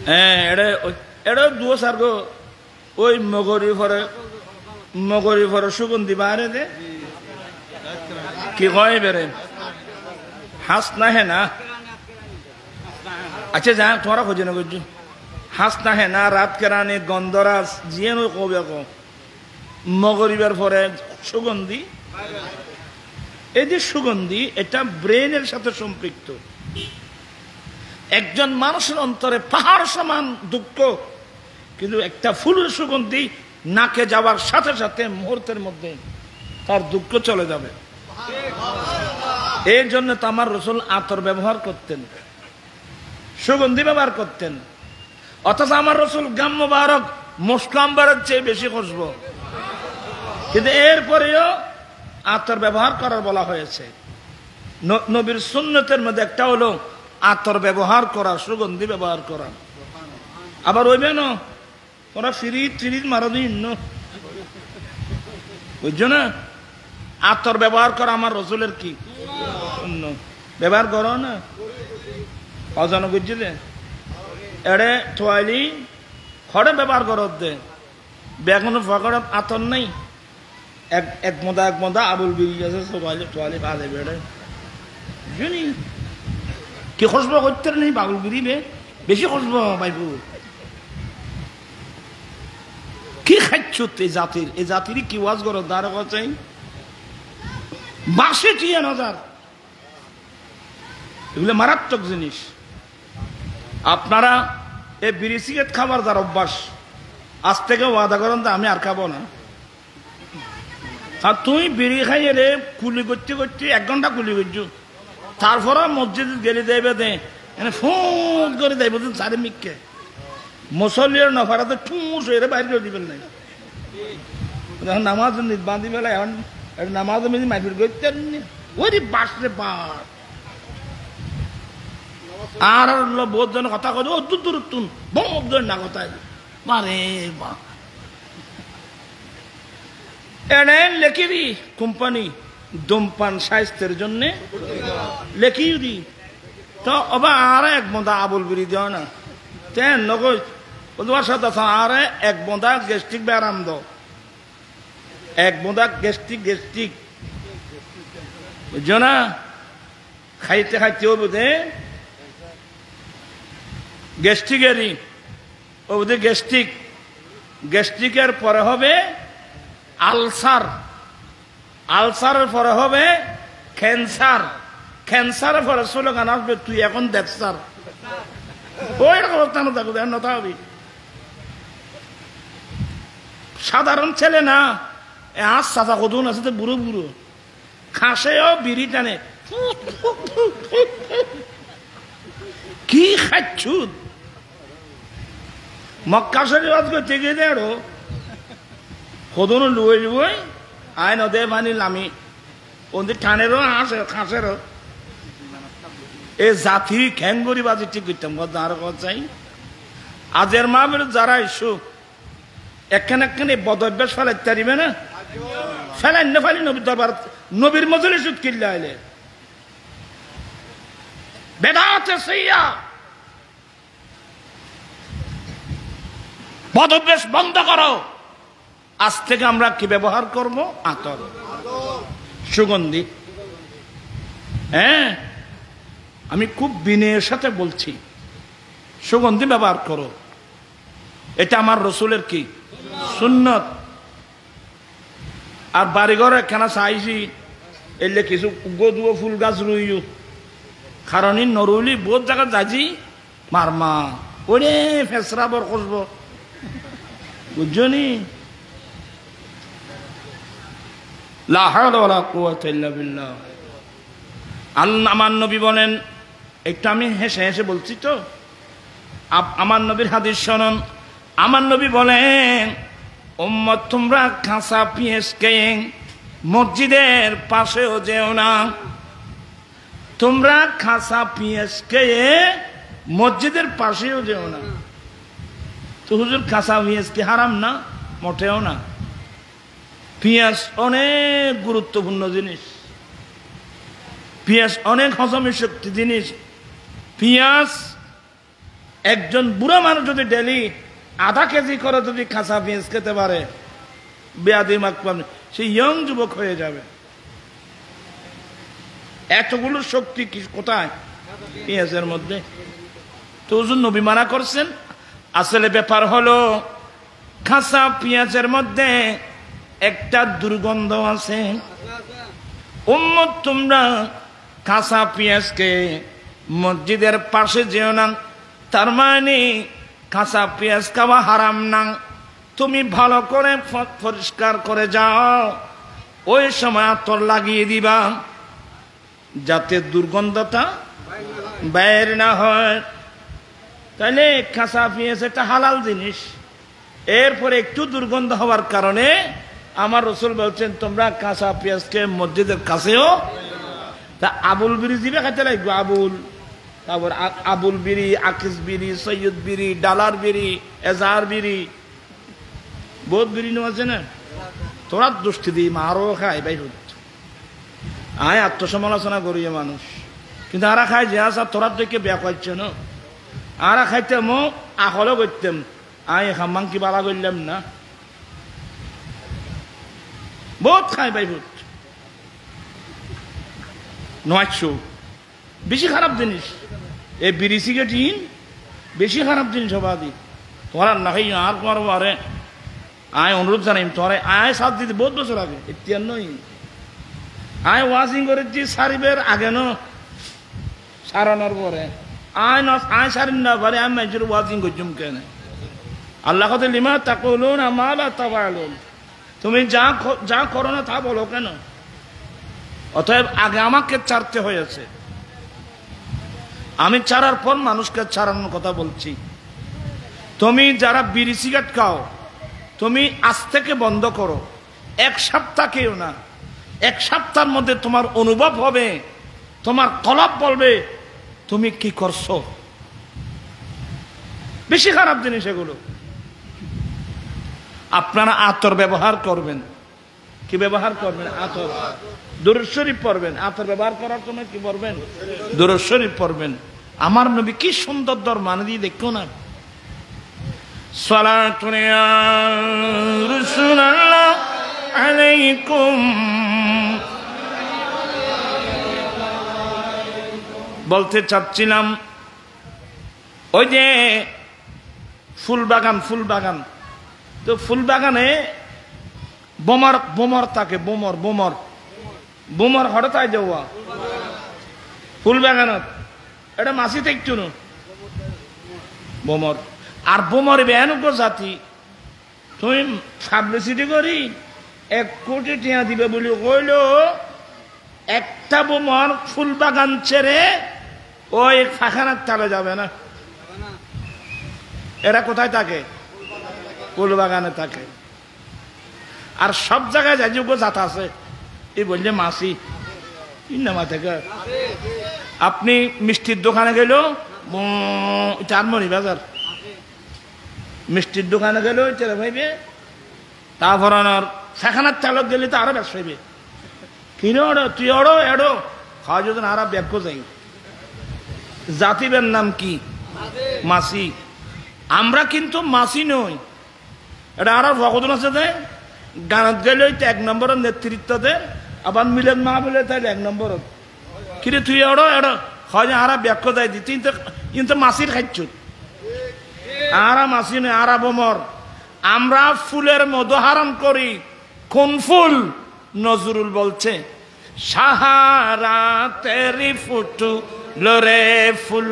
হ্যাঁ, এটা দুয়ো সার্গ ওই মগরি ফরে সুগন্ধি বাইরে দে কি কয় বেড়ে হাস না হে না। আচ্ছা যা তোমারা খোঁজে না করছো হাস না হে না, রাত কেরানি গন্ধরাজ জিয়ে নয় কবে মগরিবের পরে সুগন্ধি। এই যে সুগন্ধি এটা ব্রেনের সাথে সম্পৃক্ত। একজন মানুষের অন্তরে পাহাড় সমান দুঃখ, কিন্তু একটা ফুলের সুগন্ধি নাকে যাওয়ার সাথে সাথে মুহূর্তের মধ্যে তার দুঃখ চলে যাবে। এই জন্য তো আমার রাসূল আতর ব্যবহার করতেন, সুগন্ধি ব্যবহার করতেন। অথচ আমার রাসূল গাম মুবারক মুসলাম্বারের চেয়ে বেশি খুশবু, কিন্তু এরপরেও আতর ব্যবহার করার বলা হয়েছে। নবীর সুন্নতের মধ্যে একটা হলো আতর ব্যবহার করা, সুগন্ধি ব্যবহার করা। আবার ওইবে না ওরা ফ্রিজ মারা দিন বুঝছো না? আতর ব্যবহার করা আমার রাসূলের কি ব্যবহার করো না অজন বুঝছি দে এড়ে তোয়ালি খড়ে ব্যবহার করো দে বেগুন ফকড় আতর নাই এক মোদা আবুল বিড়ি আছে তোয়ালি পা দেবে এড়ে জানি কি খুশবু করতে নেই বাবুল বিড়ি বে বেশি খুশবু বাইবু কি খাচ্ছ এই জাতির কি ওয়াজ করো দাঁড়া চাই বাসে টিয়া নজার এগুলো মারাত্মক জিনিস। আপনারা এই বিড়ি সিগারেট খাবার যার অভ্যাস আজ থেকে ওয়াদা করেন তো আমি আর খাবো না। আর তুই বিড়ি খাই রে কুলি করতে করতে 1 ঘন্টা কুলি করছো, তারপরে মসজিদ গেলে দেবে দে ফোন করে দেবে সারে মিককে মুসল্লির নফারাতে ঠুস হয়ে বাইরে দিবেন নাই। যখন নামাজ বাঁধি বেলা এখন নামাজ মাইফিল করতে ওই বাসরে বাস আর বহুত জন কথা কয় ও দূর তুন বম না কথায় মারে বা এনে লেখিবি কোম্পানি ধূমপান স্বাস্থ্যের জন্য লেখি দি তো অবা আর 1 বোঁদা আবুল বিড়ি দেওয়া না তেন নগজ তোমার সাথে আর 1 বোঁদা গ্যাস্ট্রিক ব্যারাম দাও 1 বোঁদা গ্যাস্ট্রিক বুঝছো না? খাইতে খাইতে ও বোধে গ্যাস্ট্রিকেরই ও বোধে গ্যাস্ট্রিকের পরে হবে আলসারের পরে হবে ক্যান্সারের পরে স্লোগান আসবে তুই এখন দেখ স্যার ওই অবস্থা নতা হবি। সাধারণ ছেলে না আজ চাচা কদুন আছে তো বুড়ো খাসেও বিড়ি টানে কি খাচ্ছ মক্কা শরীফ আজকে টেকে দেড়ো কদুন লুয়ে আয় নদে পানি নামি ওদের টানেরও হাঁসের খাঁসেরও এ জাতি খ্যাঙ্গুরি বাজি ঠিক করতাম আরো কথা চাই আজের মা বের যারা ইস্যু একখান একখানে বদভ্যাস ফেলাইতে পারিবে না ফেলাই না ফেলি নবীর দরবার নবীর মজলিস কিল্লা আইলে বেদাতে সাইয়া বদভ্যাস বন্ধ করো আজ থেকে আমরা কি ব্যবহার করব আতর সুগন্ধি হ্যাঁ আমি খুব বিনয়ের সাথে বলছি সুগন্ধি ব্যবহার করো এটা আমার রসুলের কি সুন্নত আর বাড়িঘর একখানা চাইছি এলে কিছু গদুয় ফুল গাছ রুইও কারণ নরুলি বহুত জায়গা যাইছি মারমা ওরে ফেসরা বর খসব বুঝছো নি লা হাওলা ওয়ালা কুওয়াতা ইল্লা বিল্লাহ আল্লাহ আমার নবী বলেন একটু আমি হেসে হেসে বলছি তো আমার নবীর হাদিস শুনুন আমার নবী বলেন উম্মত তোমরা কাঁচা পিঁয়াজ খেয়ে মসজিদের পাশেও যেও না তোমরা কাঁচা পিঁয়াজ খেয়ে মসজিদের পাশেও যেও না তো হুজুর কাঁচা পিঁয়াজ কি হারাম না মোটেও না পিঁয়াজ অনেক গুরুত্বপূর্ণ জিনিস পিঁয়াজ অনেক হজমের শক্তি জিনিস পিঁয়াজ একজন বুড়া মানুষ যদি ডেলি আধা কেজি করে যদি কাঁচা পেঁয়াজ খেতে পারে বেয়াদি মাকপান সে ইয়ং যুবক হয়ে যাবে এতগুলো শক্তি কি কোথায় পেঁয়াজের মধ্যে তো হুজুর নবী মানা করছেন আসলে ব্যাপার হলো কাঁচা পেঁয়াজের মধ্যে একটা দুর্গন্ধ আছে উম্মত তোমরা কাঁচা পেঁয়াজকে মসজিদের পাশে যেও না তার মানে কাঁচা পেঁয়াজ খাওয়া হারাম না তুমি ভালো করে পরিষ্কার করে যাও ওই সময় আতর লাগিয়ে দিবা যাতে দুর্গন্ধটা বাইর না হয় তাহলে কাঁচা পেঁয়াজ একটা হালাল জিনিস এরপরে একটু দুর্গন্ধ হওয়ার কারণে আমার রসুল বলছেন তোমরা কাঁচা পেঁয়াজকে মসজিদের কাছেও তা আবুল বিড়ি দিবে খাইতে লাগবে আবুল তারপর আবুল বিড়ি আকিস বিড়ি সৈয়দ বিড়ি ডালার বিড়ি এজার বিড়ি বহুত বিড়ি নো আছে না তোরা দুষ্টি দিই মারও খায় ভাই আয় আত্মসমালোচনা করি মানুষ কিন্তু আরা খায় যে আসা তোরা দেখে বেয়া করছে না আরা খাইতে মো আহলে করতাম আয় হাম্মাং কি বালা করলাম না বহুত খায় ভাই ভূত নয়শো বেশি খারাপ জিনিস এই বিড়ি সিগারেট বেশি খারাপ জিনিস হবাদি তোরা না খাই আর তোমার বারে আয় অনুরোধ জানাই তোরা আয় সাথ দিতে বহুত বছর আগে ইত্যান নই আয় ওয়াজিং করেছি সারিবের আগে ন সারানোর পরে আয় ন আয় সারিন না পারে আমি মাইজুর ওয়াজিং করছুম কেন আল্লাহ কত লিমা তাকুলুন মা লা তাফআলুন তুমি যা করো না তা বলো কেন অতএব আগে আমাকে ছাড়তে হয়েছে আমি ছাড়ার পর মানুষকে ছাড়ানোর কথা বলছি তুমি যারা বিড়ি সিগারেট খাও তুমি আজ থেকে বন্ধ করো এক সপ্তাহ কেউ না এক সপ্তাহের মধ্যে তোমার অনুভব হবে তোমার কলব বলবে তুমি কি করছো বেশি খারাপ জিনিস এগুলো আপনারা আতর ব্যবহার করবেন কি ব্যবহার করবেন আতর দুরূদ শরীফ পড়বেন আতর ব্যবহার করার সময় কি পড়বেন দুরূদ শরীফ পড়বেন আমার নবী কি সুন্দর দর মানে দিয়ে দেখো না সালাতুন ইয়া রাসূলুল্লাহ আলাইকুম বলতে চাচ্ছিলাম ওই যে ফুল বাগান তো ফুল বাগানে বোমর থাকে বোমর হঠাৎ যাওয়া ফুল বাগানত এটা মাছি থাকতো না বোমর আর বোমর বেয়ানুক জাতি তুমি পাবলিসিটি করি 1 কোটি টাকা দিবে বলে কইল একটা বোমর ফুল বাগান ছেড়ে ওই ফাখানার তালে যাবে না এরা কোথায় থাকে ফুল বাগানে থাকে আর সব জায়গায় যাই জাত আছে এই বললে মাছি ইন্নামা থেকে আপনি মিষ্টির দোকানে গেল চারমণি বাজার মিষ্টির দোকানে গেল চেরা ভাইবে তারপর সেখানের চালক গেলে তো আরো ব্যবসা হইবে কিনে ওড়ো তুই ওড়ো এড়ো খাওয়া যদি আরো ব্যাগ যাই জাতিবের নাম কি মাসি আমরা কিন্তু মাসি নই এটা আরো ভগদন আছে যে গানত গেলে এক নম্বরের নেতৃত্ব দে আবার মিলেন মা বলে তাইলে এক নম্বর কিরে তুই এড়ো এড়ো হয় আরা ব্যাগ যাই দি কিন্তু মাসির খাইছ আরা মাসি নয় আরা বোমর আমরা ফুলের মধু হারাম করি কোন ফুল নজরুল বলছে সাহারা তেরি ফুটু লোরে ফুল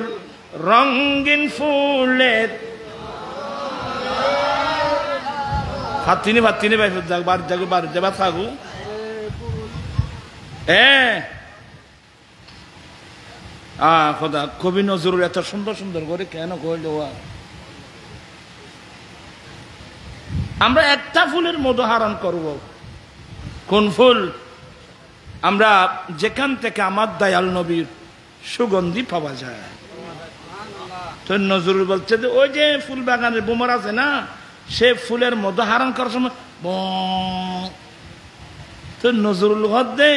রঙিন ফুলের ফাতিনি ফাতিনি ভাই বার জাগু বার যাবা থাকু খোদা কবি নজরুল এত সুন্দর সুন্দর করে কেন কইল আমরা একটা ফুলের মধু হারাম করব কোন ফুল আমরা যেখান থেকে আমার দয়াল নবীর সুগন্ধি পাওয়া যায় তো নজরুল বলছে যে ওই যে ফুল বাগানের বোমর আছে না সে ফুলের মধু হারাম করার সময় তো নজরুল হদ্দে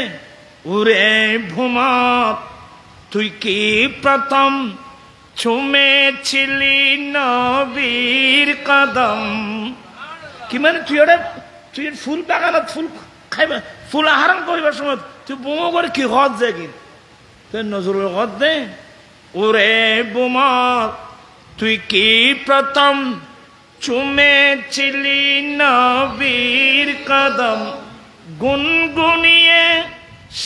ওরে ভুমক তুই কি প্রথম ছুমেছিলি নবীর কদম কি মানে তুই ফুল বাগানত ফুল খাইবা ফুল আহরণ করিবার সময় তুই বোমা করে কি হদ যে কি তুই নজরুল হদ দে ওরে বোমা তুই কি প্রথম ছুমেছিলি নবীর কদম গুনগুনিয়ে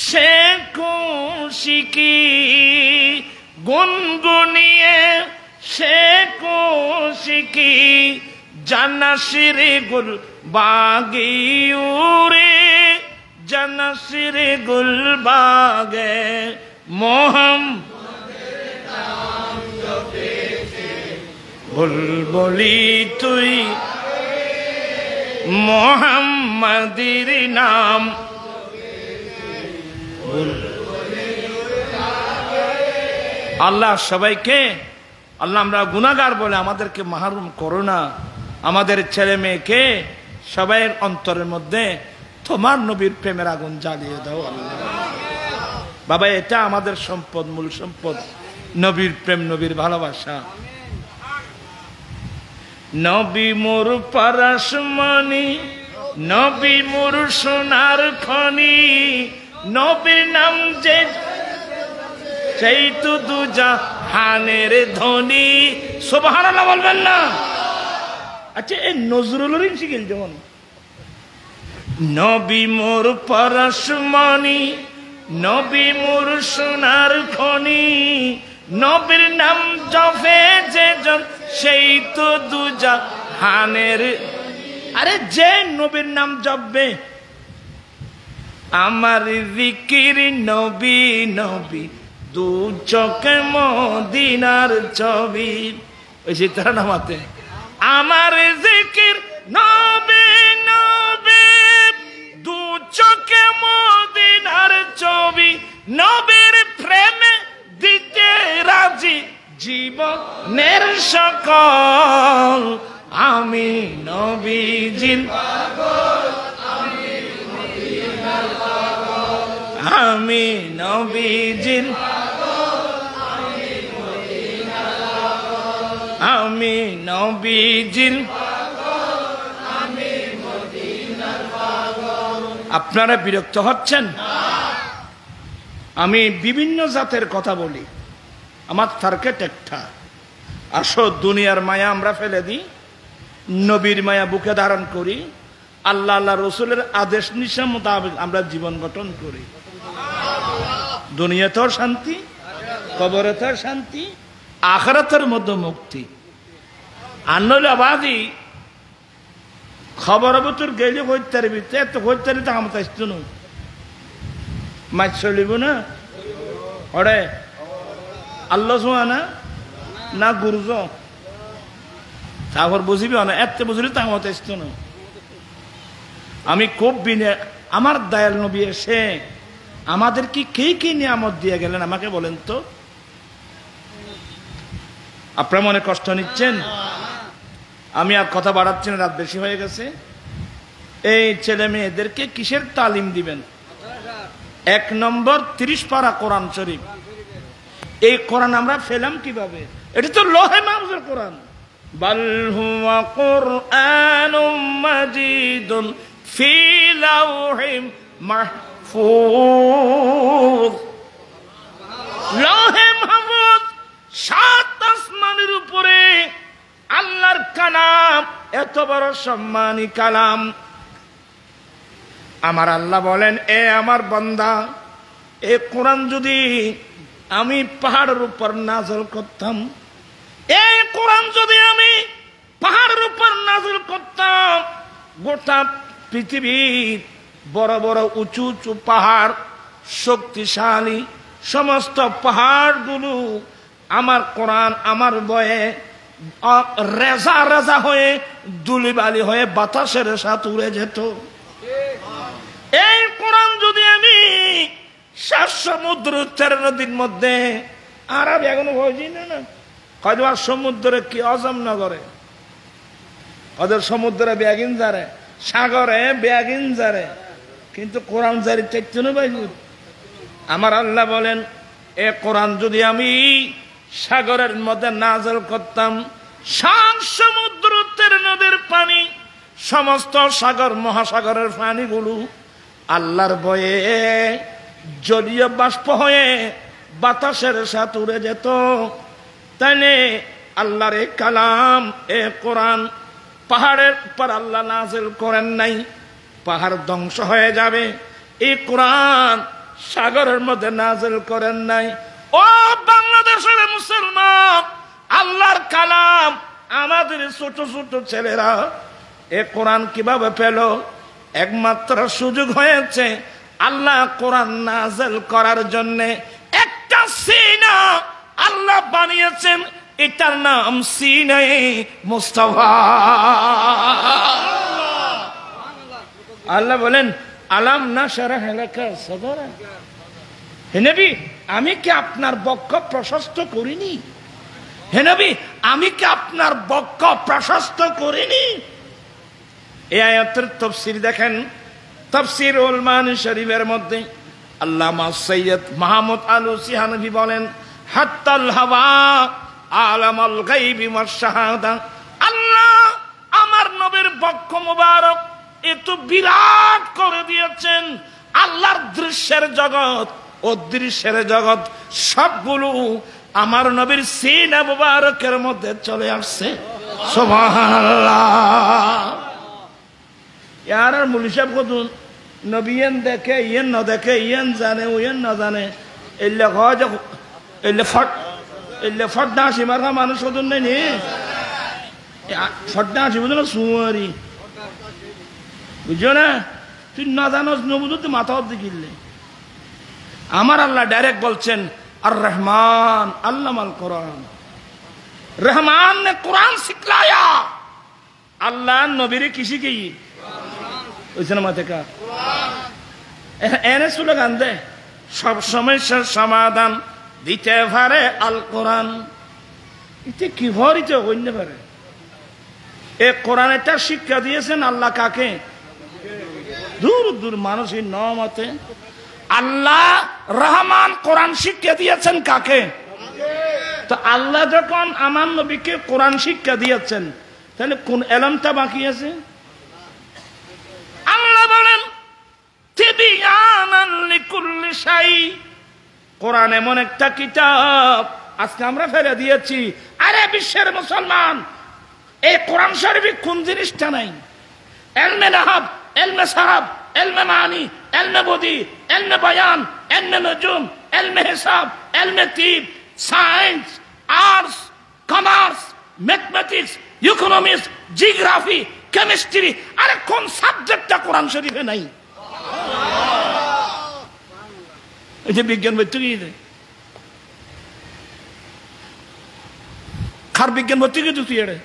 সে খুশিকি গুনগুনিয়ে সে খুশিকি জানাসিরে গুল বাগিউরে জানাসিরে গুল বাগে মোহম বুলবুলি তুই মোহাম্মদের নাম আল্লাহ সবাইকে আল্লাহ আমরা গুনাহগার বলে আমাদেরকে মাহরুম করো না আমাদের ছেলে মেয়েকে সবাই অন্তরের মধ্যে তোমার নবীর প্রেমের আগুন জ্বালিয়ে দাও আল্লাহ বাবা এটা আমাদের সম্পদ মূল সম্পদ নবীর প্রেম নবীর ভালোবাসা নবী মোর পরশমণি নবী মোর সোনার খনি নবীর নাম যে সেই তো দুজাহানের ধনী সুবহানাল্লাহ বলবেন না আচ্ছা এই নজরুলের শিখিল যেমন নবী মোর পরশমণি নবী মোর সোনার খনি নবীর নাম জপে যেজন সেই তো দুজাহানের আরে যে নবীর নাম জপবে আমার জিকির নবী নবী দু চোখে মদিনার ছবি ওই সীতারা নামাতে আমার জিকির নবী নবী দু চোখে মদিনার ছবি নবীর প্রেমে দিতে রাজি জীবনের সকল আমি নবীজির আমি নবীজির আমি নবীজির আপনারা বিরক্ত হচ্ছেন আমি বিভিন্ন জাতের কথা বলি আমার টার্গেট একটা আসো দুনিয়ার মায়া আমরা ফেলে দিই নবীর মায়া বুকে ধারণ করি আল্লাহ আল্লাহ রসুলের আদেশ নিশা মোতাবেক আমরা জীবন গঠন করি দুনিয়াতেও শান্তি কবরেতেও শান্তি আখিরাতের মধ্যে মুক্তি আর নইলে আবাদি খবর তোর গেলে হইতে পারবি এত হইতে পারি তা আমার আসতো না মাছ চলিব না ওরে আল্লাহ শোয়া না না গুরুজ তারপর বুঝিবি না এত বুঝলি তা আমার আসতো না আমি খুব বিনে আমার দয়াল নবী এসে আমাদের কি কি নিয়ামত দিয়ে গেলেন আমাকে বলেন তো। আপনারা মনে কষ্ট নিচ্ছেন? আমি আর কথা বাড়াচ্ছি না, রাত বেশি হয়ে গেছে। এই ছেলে মেয়েদেরকে কিসের তালিম দিবেন? 1 নম্বর 30 পারা কোরআন শরীফ। এই কোরআন আমরা পেলাম কিভাবে? এটা তো লোহে মাহফুজের কোরআন। বাল হুয়া কুরআনুম মাজিদুন ফি লাওহিম মাহফুজ। লোহে মাহফুজ 7 আসমানের উপরে আল্লাহর কালাম, এত বড় সম্মানী কালাম। আমার আল্লাহ বলেন, এ আমার বান্দা, এ কোরআন যদি আমি পাহাড়ের উপর নাযিল করতাম, এই কোরআন যদি আমি পাহাড়ের উপর নাযিল করতাম, গোটা পৃথিবীর বড় বড় উঁচু উঁচু পাহাড়, শক্তিশালী সমস্ত পাহাড়গুলো আমার কোরআন আমার বয়ে রেজা রেজা হয়ে ধুলিবালি হয়ে বাতাসের সাথে উড়ে যেত। এই কোরআন যদি আমি 7 সমুদ্র 4 নদীর মধ্যে, আরব এখন হয়েছি না কয়বার সমুদ্রে কি অজম নগরে, ওদের সমুদ্রে বেগিন যারে, সাগরে বেগিন যারে, কিন্তু কোরআন জারি চাইতেন বাইজুর। আমার আল্লাহ বলেন, এ কোরআন যদি আমি সাগরের মধ্যে নাযিল করতাম, 7 সমুদ্র 4 নদীর পানি, সমস্ত সাগর মহাসাগরের পানিগুলো আল্লাহর বয়ে জলীয় বাষ্প হয়ে বাতাসের সাথে উড়ে যেত। তাইলে আল্লাহর এই কালাম, এ কোরআন পাহাড়ের উপর আল্লাহ নাযিল করেন নাই, পাহাড় ধ্বংস হয়ে যাবে। এই কোরআন সাগরের মধ্যে নাযিল করেন নাই। ও বাংলাদেশের মুসলমান, আল্লাহর কালাম আমাদের ছোট ছোট ছেলেরা এ কোরআন কিভাবে পেল? একমাত্র সুযোগ হয়েছে আল্লাহ কোরআন নাযিল করার জন্য একটা সিনা আল্লাহ বানিয়েছেন, এটার নাম সিনাই মুস্তাফা। আল্লাহ বলেন, আলাম নাশরাহ লাকা সাদরা। হে নবী, আমি কি আপনার বক্ষ প্রশস্ত করিনি? হে নবী, আমি কি আপনার বক্ষ প্রশস্ত করিনি? এই আয়াতের তাফসীর দেখেন, তাফসীরুল মানি শরীফের মধ্যে আল্লামা সৈয়দ মাহমুদ আলুসি হানফি বলেন, হাত্তাল হাওয়া আলামাল গায়বি ওয়াশ শাহাদা। আল্লাহ আমার নবীর বক্ষ মুবারক এত বিরাট করে দিয়েছেন, আল্লাহর দৃশ্যের জগৎ, অদৃশ্যের জগৎ সবগুলো আমার নবীর সিনা মুবারকের মধ্যে চলে আসছে। সুবহানাল্লাহ। ইয়ার মুলি সাহেব কতুন নবীন দেখে ইয়েন না দেখে, ইয়েন জানে ওয়েন না জানে, এলে হয় যে এলে ফটনা সীমার মানুষ কতুন নেই নি, ফটনা আসি বুঝলো না, সুয়ারি বুঝছো না, তুই না জানো নবুঝো তুই মাথা অব্দি কিনলে। আমার আল্লাহ ডাইরেক্ট বলছেন, আর রহমান আল্লামাল কোরআন, रहमान ने कुरान सिखलाया। अल्लाह नबीरे किसी के ही माते का एने स्लोगान दे सब समस्यार समाधान দিতে পারে আল কোরআন। এতে কি ভরিতে হইতে পারে? এ কোরআন এটা শিক্ষা দিয়েছেন আল্লাহ কাকে? দূর দূর মানুষের নমতে আল্লাহ রহমান কোরআন শিক্ষা দিয়েছেন কাকে? তো আল্লাহ যখন আমার নবীকে কোরআন শিক্ষা দিয়েছেন, তাহলে কোন এলমটা বাকি আছে? আল্লাহ বলেন তিবিয়ানান লিকুল্লি শাই। কোরআন এমন একটা কিতাব আজকে আমরা ফেলে দিয়েছি। আরে বিশ্বের মুসলমান, এই কোরআন শরীফে কোন জিনিসটা নাই? ইলমে নাহব, ইলমে সারাব, ইলমে মানি, ইলমে বদি, ইলমে বয়ান, ইলমে নজুম, ইলমে হিসাব, ইলমে তিব, science, arts, commerce, mathematics, economics, geography, chemistry, আরে কোন সাবজেক্টটা কোরআন শরীফে নাই? এই যে বিজ্ঞান বই তুই খার বিজ্ঞান বই তুই তুই এড়ে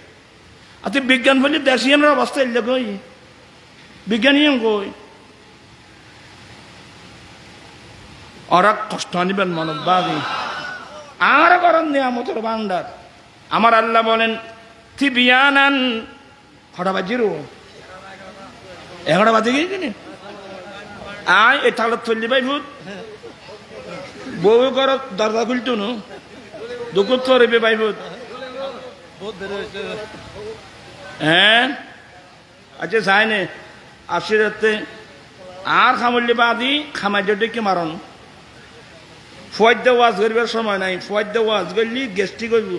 আতি বিজ্ঞান বলি দেশিয়ানের অবস্থা এলে কই বিজ্ঞানী কই ওরা কষ্ট আনিবেন মানববাদী আর করেন নিয়ামতের ভান্ডার। আমার আল্লাহ বলেন তিবিয়ানান, কটা বাজিরো 11টা বাজে গিয়ে আয় এ তাহলে চললি ভাই ভূত বউ কর দরজা খুলতো না দুপুর করবে ভাই ভূত। হ্যাঁ আচ্ছা যাই নে আশিরাতে আর খামল্লি বাদি খামাইতে কি মারণ ফয়েদ ওয়াজ করবার সময় নাই। ফয়েদ ওয়াজ করলি গ্যাস্ট্রিক হইব,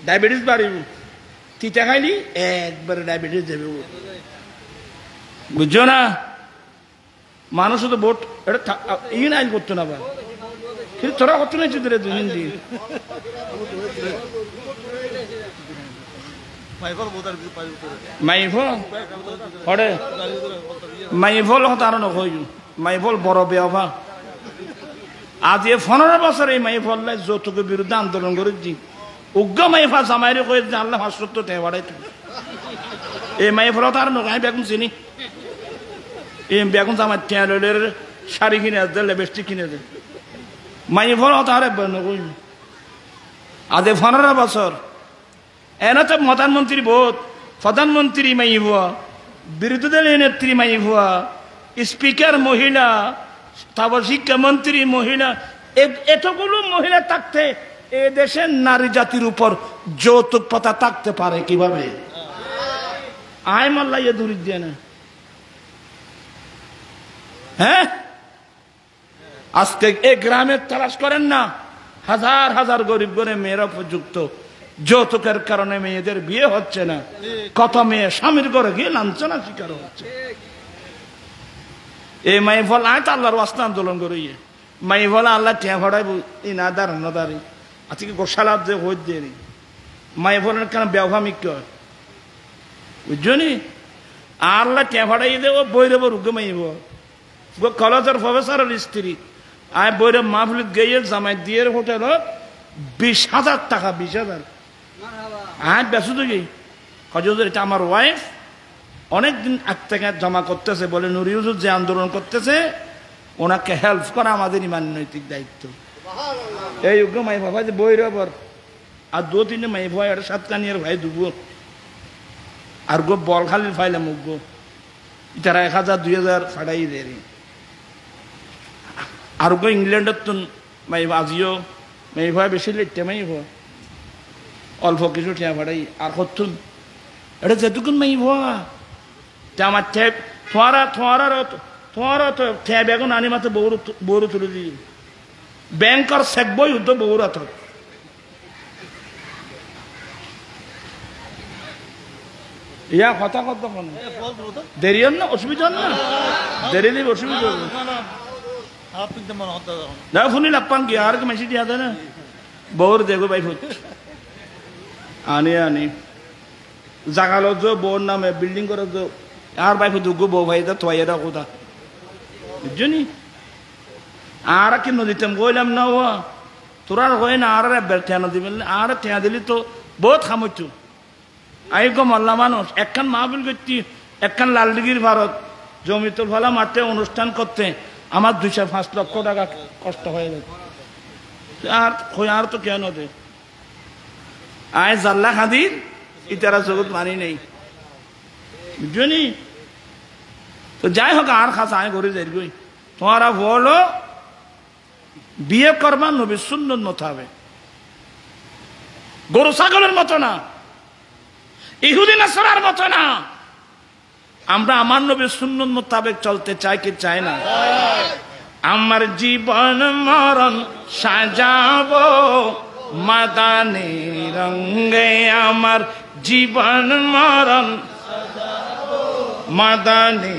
ডায়াবেটিস বাড়িব, তিতা খাইলি একবারে ডায়াবেটিস যাবে, বুঝছো না? মানুষ তো ভোট এটা ইন আইন করতো না, কিন্তু তোরা করতো না চিত্রে দুদিন দিন মাইফল তার নকই মাইফল বড় বেওয়া। আজ 15 বছর এই মাইফল যৌতুকের বিরুদ্ধে আন্দোলন করেছি। উগ্র মাইফা জামাইরে কয়ে আল্লাহ 570 টাকা বাড়াইতো। এই মাইফল তার নয় আমি বেগুন চিনি, এই বেগুন জামাই টেলের শাড়ি কিনে দিলে বেশি কিনে দেয় মাইফল তার নকই। আজ 15 বছর এনে তো প্রধানমন্ত্রী ভোট, প্রধানমন্ত্রী মাই হওয়া, বিরোধী দলের নেত্রী মাই হওয়া, স্পিকার মহিলা, তারপর শিক্ষামন্ত্রী মহিলা, এতগুলো মহিলা থাকতে এ দেশের নারী জাতির উপর যৌতুক পাতা থাকতে পারে কিভাবে? আয় মাল্লা ইয়ে দূর দিয়ে না। হ্যাঁ আজকে এই গ্রামে তালাশ করেন না, হাজার হাজার গরিব গরিব মেয়েরা উপযুক্ত, যৌতুকের কারণে মেয়েদের বিয়ে হচ্ছে না। কত মেয়ে স্বামীর ঘরে গিয়ে লাঞ্ছনা শিকার হচ্ছে। এই মাইফল আয় তো আল্লাহর ওয়াস্তে আন্দোলন করি মাইফল আল্লাহ টিয়া ভাড়াই না দাঁড়ানো দাঁড়ি আজকে গোসালাদ যে হয়ে দিয়ে মাইফলের কেন ব্যবহামিক বুঝছো নি? আল্লাহ টিয়া ভাড়াই দেব বৈরব রুগে মাইব কলেজের প্রফেসরের স্ত্রী আয় বৈরব মাহফিল গিয়ে জামাই দিয়ে হোটেলত 20,000 টাকা 20,000 আয় বেসু তো গিয়ে হজর এটা আমার ওয়াইফ অনেকদিন আগ থেকে জমা করতেছে, বলে নুরি হুজুর যে আন্দোলন করতেছে ওনাকে হেল্প করা আমাদের ইমান নৈতিক দায়িত্ব। এই যোগ্য মাই বাবা যে বই রবর আর 2-3 মাই ভাই আর 7 ভাই দুবো আর গো বল খালি ফাইলাম গো তারা 1,000-2,000 ফাটাই দেরি আর গো ইংল্যান্ডের তো মাই আজিও মাই ভাই বেশি লেটে মাই ভাই অল্প কিছু ঠেয়া ফাটাই আর করতুন এটা যেটুকুন মাই ভাই আমার ঠেপ তোমার তো ঠেপ এখন আনি মাত্র বৌর তুলে দিই ব্যাংকর চেক বই হতো বৌর হাত ইয়া কথা কত দেরি না অসুবিধা না দেরি দিবি অসুবিধা না শুনি লাপান কি আর মেসি দিয়া দেয় না বৌর দেখো ভাই ফুট আনি জাগালো যে বউর নামে বিল্ডিং করে যে আর ভাই দুগো বউ ভাই তো তোয়াইরা কোথা বুঝছো নি? আর কি নদীতে গইলাম না ও তোরা হয় না আর ঠেয়া নদী বললে আর ঠেয়া দিলি তো বহুত খামইতো আই গো মাল্লা মানুষ একখান মাহফিল করছি একখান লালদিঘির ভারত জমিতুল ফালা মাঠে অনুষ্ঠান করতে আমার 205 লক্ষ টাকা কষ্ট হয়ে গেছে। আর তো কেন দে আয় জাল্লা খাদির ইতারা জগৎ মানি নেই বুঝছো নি? তো যাই হোক আর খাস আয় করে যাই গই তোমারা বলো বিয়ে করবা নবীর সুন্নত মোতাবেক, গরু ছাগলের মতো না, ইহুদি নাসারার মতো না। আমরা আমার নবীর সুন্নত মোতাবেক চলতে চাই কি চাই না? আমার জীবন মরণ সাজাবো মাদানি রঙে, আমার জীবন মরণ মাদানি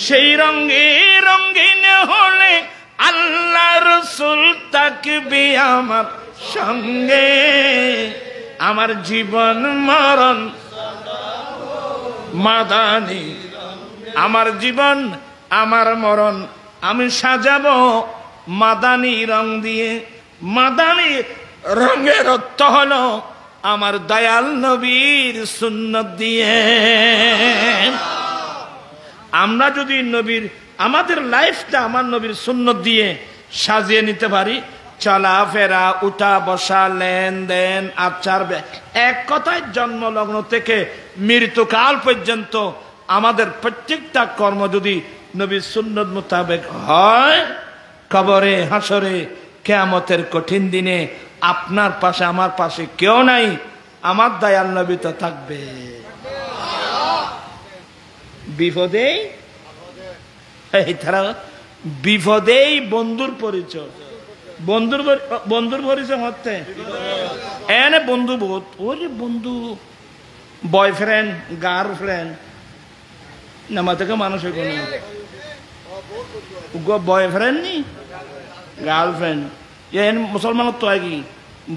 সেই রঙে রঙিন হলে আল্লাহ রাসূল থাকবে আমার সঙ্গে। আমার জীবন মরণ মাদানি, আমার জীবন আমার মরণ আমি সাজাবো মাদানি রং দিয়ে। মাদানি রঙের অর্থ হলো আমার দয়াল নবীর সুন্নত দিয়ে। আমরা যদি নবীর আমাদের লাইফটা আমার নবীর সুন্নত দিয়ে সাজিয়ে নিতে পারি, চলাফেরা, উঠা বসা, লেনদেন, আচার, এক কথায় জন্মলগ্ন থেকে মৃত্যুকাল পর্যন্ত আমাদের প্রত্যেকটা কর্ম যদি নবীর সুন্নত মোতাবেক হয়, কবরে, হাসরে, কিয়ামতের কঠিন দিনে আপনার পাশে আমার পাশে কেউ নাই, আমার দয়াল নবী তো থাকবে। বিপদে তারা বিপদেই বন্ধুর পরিচয়, বন্ধুর পরিচয় হচ্ছে এনে বন্ধু বোধ, ওই বন্ধু বয়ফ্রেন্ড গার্লফ্রেন্ড নামা থেকে মানুষের কোন বয়ফ্রেন্ড নি গার্লফ্রেন্ড, এন মুসলমানের তো কি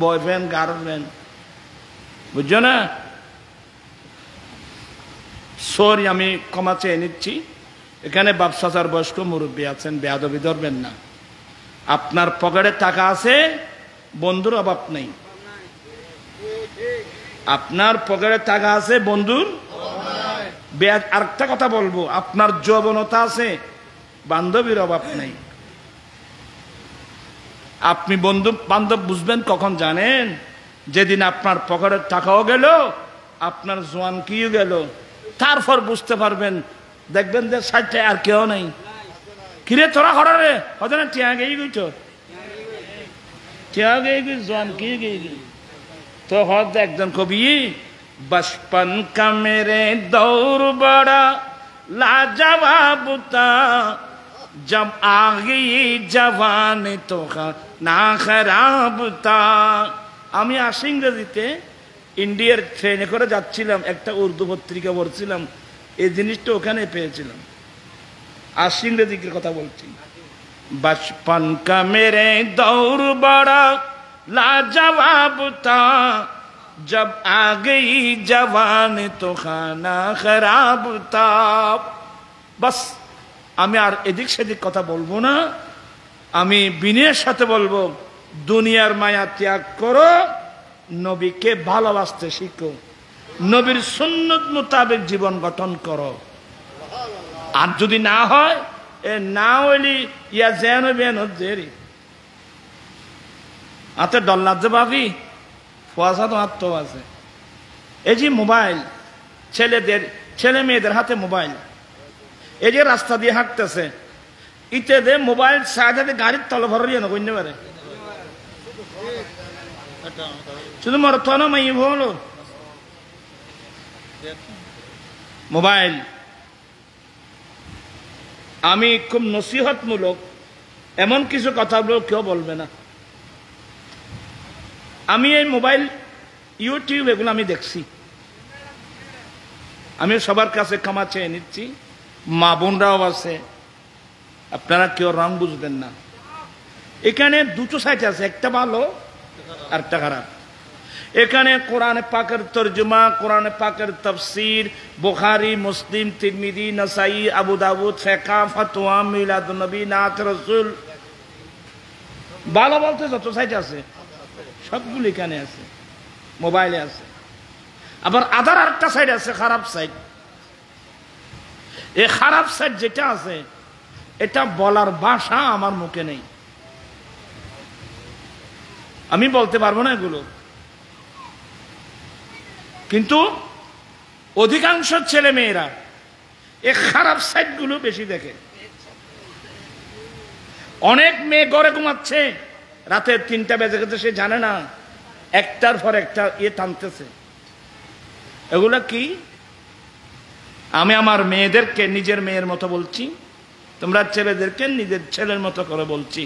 বয়ফ্রেন্ড গার্লফ্রেন্ড, বুঝছো না? সরি, আমি ক্ষমা চেয়ে নিচ্ছি। এখানে বাপসাচার বয়স্ক মুরব্বী আছেন, বেয়াদবি ধরবেন না। আপনার পকেটে টাকা আছে, বন্ধুর অভাব নেই। আপনার পকেটে টাকা আছে, বন্ধুর। আরেকটা কথা বলবো, আপনার যৌবনতা আছে, বান্ধবীর অভাব নেই। আপনি বন্ধু বান্ধব বুঝবেন কখন জানেন? যেদিন আপনার পকেটের টাকাও গেল, আপনার জোয়ান কিও গেল, তারপর বুঝতে পারবেন, দেখবেন যে সাইডটা আর কেউ নাই। কিরে তোরা হরে হতে না টিয়া গেই গইছ, টিয়া গেই গই, জোয়ান কি গেই গই। তো হদ একজন কবি, बचपन का मेरे दौर बड़ा लाजवाब था, जब आ गई जवान तो ना खराब था। আমি আসি ইংরেজিতে, ইন্ডিয়ার ট্রেনে করে যাচ্ছিলাম, একটা উর্দু পত্রিকা পড়ছিলাম, এই জিনিসটা ওখানে পেয়েছিলাম। আসি ইংরেজির কথা বলছি। बचपन का मेरे दौर बड़ा लाजवाब था, जब आ गई जवान तो खाना खराब था। बस আমি আর এদিক সেদিক কথা বলবো না, আমি বিনয়ের সাথে বলবো, দুনিয়ার মায়া ত্যাগ করো, নবীকে ভালোবাসতে শিখো, নবীর সুন্নত মোতাবেক জীবন গঠন করো। আর যদি না হয়, এ না হইলি ইয়া যেন বেন হরি আতে ডল্লার যে ভাবি ফোয়াশা তো আত্ম আছে। এই যে মোবাইল, ছেলে মেয়েদের হাতে মোবাইল, এই যে রাস্তা দিয়ে হাঁটতেছে, ইতে দে মোবাইল সাইডে গাড়ির তলে ভরিয়ে না কইতে পারে, শুধু মরতো মাই হলো মোবাইল। আমি খুব নসিহতমূলক এমন কিছু কথা বলবো, কেউ বলবে না। আমি এই মোবাইল, ইউটিউব, এগুলো আমি দেখছি। আমি সবার কাছে ক্ষমা চেয়ে নিচ্ছি, মা বোনরাও আছে, আপনারা কেউ রং বুঝবেন না। এখানে দুটো সাইড আছে, একটা ভালো আর একটা খারাপ। এখানে কোরআনে পাকের তরজমা, কোরআনে পাকের তাফসীর, বুখারী, মুসলিম, তিরমিজি, নাসাই, আবু দাউদ, ফিকহ, ফতোয়া, মিলাদুন নবী, নাত রাসূল, ভালো বলতে যত সাইট আছে সবগুলো এখানে আছে, মোবাইলে আছে। আবার আদার আরেকটা সাইড আছে, খারাপ সাইড। এই খারাপ সাইড যেটা আছে, এটা বলার ভাষা আমার মুখে নেই, আমি বলতে পারবো না এগুলো। কিন্তু অধিকাংশ ছেলে মেয়েরা এই খারাপ সাইড গুলো বেশি দেখে। অনেক মেয়ে ঘরে ঘুমাচ্ছে, রাতে 3টা বেজে গেছে, সে জানে না, একটার পর একটা টানতেছে। এগুলা কি? আমি আমার মেয়েদেরকে নিজের মেয়ের মতো বলছি, তোমরা ছেলেদেরকে নিজের ছেলের মতো করে বলছি,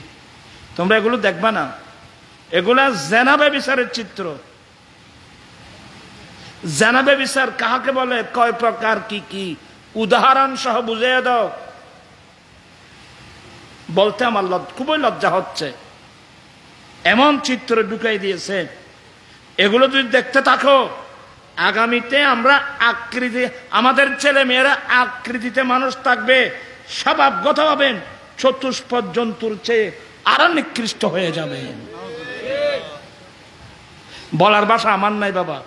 তোমরা এগুলো দেখবা না। এগুলা জেনা ব্যভিচারের চিত্র। জেনা ব্যভিচার কাহাকে বলে, কয় প্রকার, কি কি, উদাহরণ সহ বুঝিয়ে দাও। বলতে আমার খুবই লজ্জা হচ্ছে, এমন চিত্র ঢুকাই দিয়েছে। এগুলো যদি দেখতে থাকো, আগামীতে আমরা আকৃতি, আমাদের ছেলে মেয়েরা আকৃতিতে মানুষ থাকবে, স্বভাবগত হবেন চতুষ্পদ জন্তুর চেয়ে আরো নিকৃষ্ট হয়ে যাবে। বলার ভাষা আমার নাই বাবা।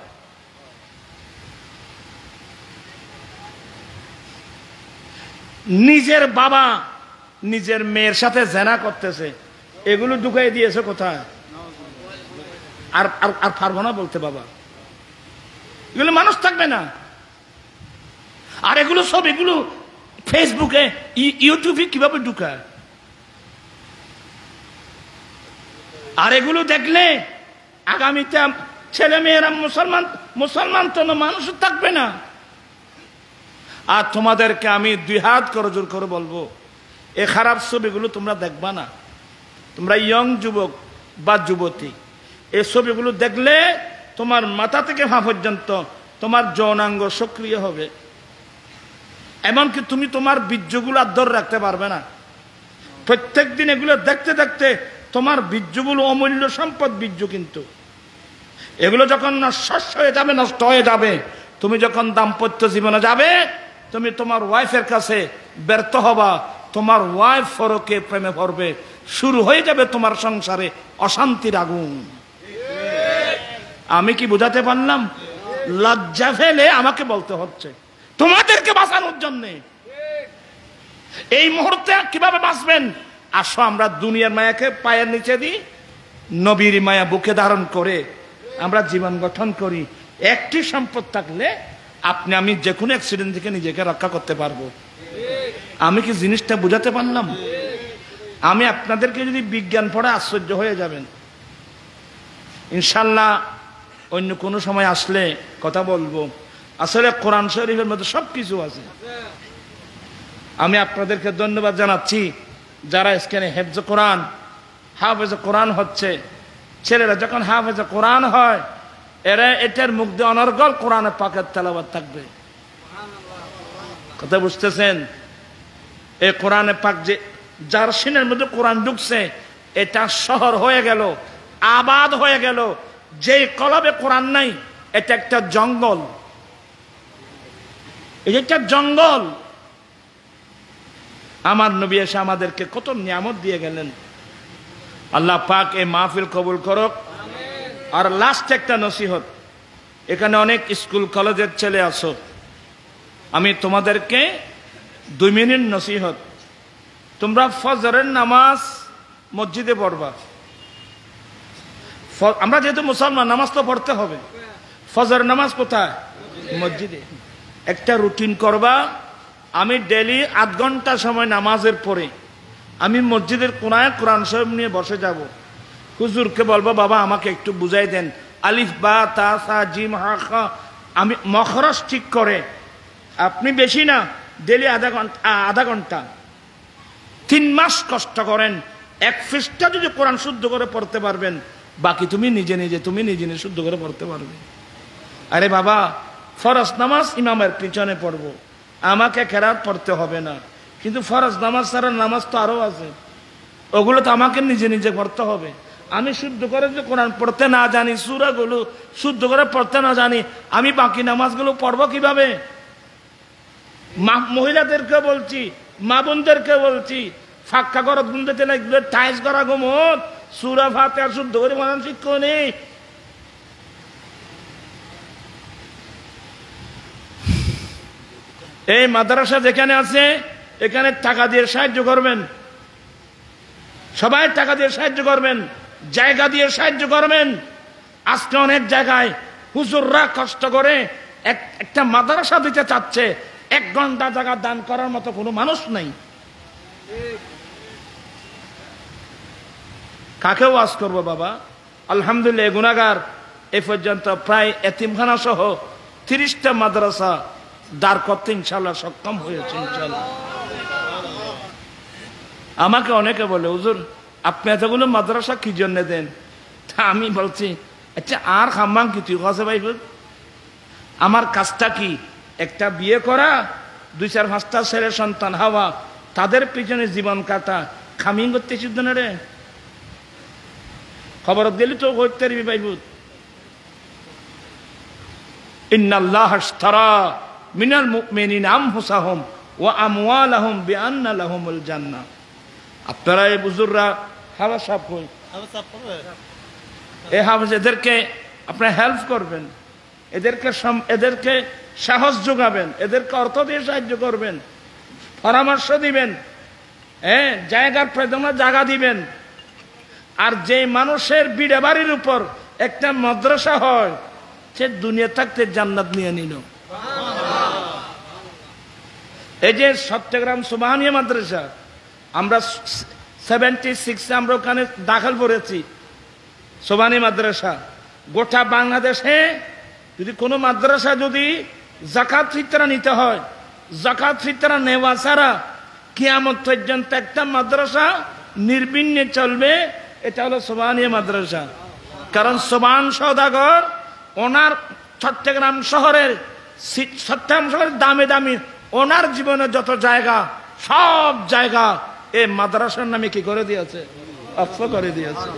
নিজের বাবা নিজের মেয়ের সাথে জেনা করতেছে, এগুলো ঢুকাই দিয়েছে কোথায়? আর আর পারবো না বলতে বাবা, এগুলো মানুষ থাকবে না। আর এগুলো সব এগুলো ফেসবুকে ইউটিউবে কিভাবে ঢুকায়? আর এগুলো দেখলে আগামীতে ছেলে মেয়েরা মুসলমান তো মানুষ থাকবে না। আর তোমাদেরকে আমি 2 হাত করে জোর করে বলবো, এই খারাপ ছবিগুলো তোমরা দেখবা না। তোমরা ইয়ং যুবক বা যুবতী, এই ছবিগুলো দেখলে তোমার মাথা থেকে পা পর্যন্ত তোমার যৌনাঙ্গ সক্রিয় হবে। এমনকি তুমি তোমার বীর্যগুলো আর ধরে রাখতে পারবে না। প্রত্যেক দিন এগুলো দেখতে দেখতে তোমার বীর্যগুলো অমূল্য সম্পদ বীর্য, কিন্তু এগুলো যখন নষ্ট হয়ে যাবে, তুমি যখন দাম্পত্য জীবনে যাবে, তুমি তোমার ওয়াইফের কাছে ব্যর্থ হবা, তোমার ওয়াইফ ফরকে প্রেমে পড়বে, শুরু হয়ে যাবে তোমার সংসারে অশান্তির আগুন। আমি কি বুঝাতে পারলাম? লজ্জা ফেলে আমাকে বলতে হচ্ছে তোমাদেরকে বাঁচানোর জন্যে। এই মুহূর্তে কিভাবে বাঁচবেন? আসো আমরা দুনিয়ার মায়াকে পায়ের নিচে দিই, নবীর মায়া বুকে ধারণ করে আমরা জীবন গঠন করি। একটি সম্পদ থাকলে আপনি আমি যে কোনো অ্যাক্সিডেন্ট থেকে নিজেকে রক্ষা করতে পারবো। আমি কি জিনিসটা বুঝাতে পারলাম? আমি আপনাদেরকে যদি বিজ্ঞান পড়ে আশ্চর্য হয়ে যাবেন। ইনশাল্লাহ অন্য কোনো সময় আসলে কথা বলবো। আসলে কোরআন শরীফের মধ্যে সবকিছু আছে। আমি আপনাদেরকে ধন্যবাদ জানাচ্ছি যারা এখানে হেফজ কোরআন, হাফেজ কোরআন হচ্ছে। ছেলেরা যখন হাফেজ কোরআন হয়, এরা এটার মুখ দিয়ে অনর্গল কোরআনে পাকের তেলাওয়াত থাকবে। কথা বুঝতেছেন? এই কোরআনে পাক যে যার সিনের মধ্যে কোরআন ঢুকছে, এটা শহর হয়ে গেল, আবাদ হয়ে গেল। যে কলবে কোরআন নাই, এটা একটা জঙ্গল। এটা একটা জঙ্গল। আমার নবী এসে আমাদেরকে কত নিয়ামত দিয়ে গেলেন। আল্লাহ পাক এই মাহফিল কবুল করুক। আর লাস্ট একটা নসিহত, এখানে অনেক স্কুল কলেজের ছেলে আছো, আমি তোমাদেরকে 2 মিনিট নসিহত। তোমরা ফজরের নামাজ মসজিদে পড়বা। আমরা যেহেতু মুসলমান, নামাজ তো পড়তে হবে। ফজর নামাজ কোথায়? মসজিদে। একটা রুটিন করবা, আমি ডেইলি 8 ঘন্টা সময় নামাজের পরে আমি মসজিদের কোনায় কোরআন শরীফ নিয়ে বসে যাব। হুজুরকে বলবো, বাবা আমাকে একটু বুঝাই দেন, আলিফ বা তা সা জিম হা খা, আমি মখরজ ঠিক করে। আপনি বেশি না, ডেইলি আধা ঘন্টা 3 মাস কষ্ট করেন। 1 পৃষ্ঠা যদি কোরআন শুদ্ধ করে পড়তে পারবেন, বাকি তুমি নিজে নিজে শুদ্ধ করে পড়তে পারবে। আরে বাবা, ফরজ নামাজ ইমামের পিছনে পড়বো, আমাকে কেরাত পড়তে হবে না। কিন্তু ফরজ নামাজ ছাড়া নামাজ তো আরো আছে, ওগুলো তো আমাকে নিজে নিজে পড়তে হবে। আমি শুদ্ধ করে যে কোরআন পড়তে না জানি, সূরাগুলো শুদ্ধ করে পড়তে না জানি, আমি বাকি নামাজগুলো পড়বো কিভাবে? মহিলাদেরকে বলছি, মা বোনদেরকে বলছি, ফাঁকা ঘর গুনতে লাগবে, টাইস করা ঘুমত, সূরা ফাতিহা শুদ্ধ করে পড়ান শিক্ষা নেই। এই মাদ্রাসা যেখানে আছে, এখানে টাকা দিয়ে সাহায্য করবেন, সবাই টাকা দিয়ে সাহায্য করবেন, জায়গা দিয়ে সাহায্য করবেন। আজকে অনেক জায়গায় হুজুররা কষ্ট করে একটা মাদ্রাসা দিতে চাচ্ছে, 1 ঘন্টা জায়গা দান করার মতো কোনো মানুষ নাই। কাকে ওয়াজ করবো বাবা? আলহামদুলিল্লাহ গুনাহগার এ পর্যন্ত প্রায় এতিমখানা সহ 30টা মাদ্রাসা দাঁড় করতে ইনশাল্লাহ সক্ষম হয়েছে। ইনশাল্লাহ আমাকে অনেকে বলে, হুজুর আপনি এতগুলো মাদ্রাসা কি জন্য দেন? তা আমি বলছি, আচ্ছা আর খাম্বাং কি তুই কাছে ভাই, আমার কাজটা কি? একটা বিয়ে করা, 2-4-5টা ছেলে সন্তান হওয়া, তাদের পিছনে জীবন কাটা, খামিং করতে সিদ্ধ না রে। খবর দিলি তো করতে পারবি ভাইবুত। ইন্নাল্লাহ আশতারা মিনাল মুমিনিনা আনফুসাহুম ওয়া আমওয়ালাহুম বিআন্না লাহুমুল জান্নাহ। আপনারা এই বুজুর্গরা হাওয়া সাফ কই, এই হাওয়া এদেরকে আপনারা হেল্প করবেন, এদেরকে সাহস যোগাবেন, এদেরকে অর্থ দিয়ে সাহায্য করবেন, পরামর্শ দিবেন, জায়গার প্রয়োজনে জায়গা দিবেন। আর যে মানুষের বিড়া বাড়ির উপর একটা মাদ্রাসা হয় সে দুনিয়া থাকতে জান্নাত নিয়ে নিল। এই যে চট্টগ্রাম সুবহানিয়া মাদ্রাসা, আমরা 76 আমরা ওখানে দাখিল করেছি সুবহানিয়া মাদ্রাসা। গোটা বাংলাদেশে যদি কোনো মাদ্রাসা যদি যাকাত ফিতরা নিতে হয়, যাকাত ফিতরা নেওয়া ছাড়া কিয়ামত পর্যন্ত একটা মাদ্রাসা নির্বিঘ্নে চলবে, এটা হলো সুবহানিয়া মাদ্রাসা। কারণ সুবহান সওদাগর ওনার চট্টগ্রাম শহরের দামি দামি ওনার জীবনে যত জায়গা, সব জায়গা এই মাদ্রাসার নামে কি করে দিয়েছে, অক্ষ করে দিয়েছে।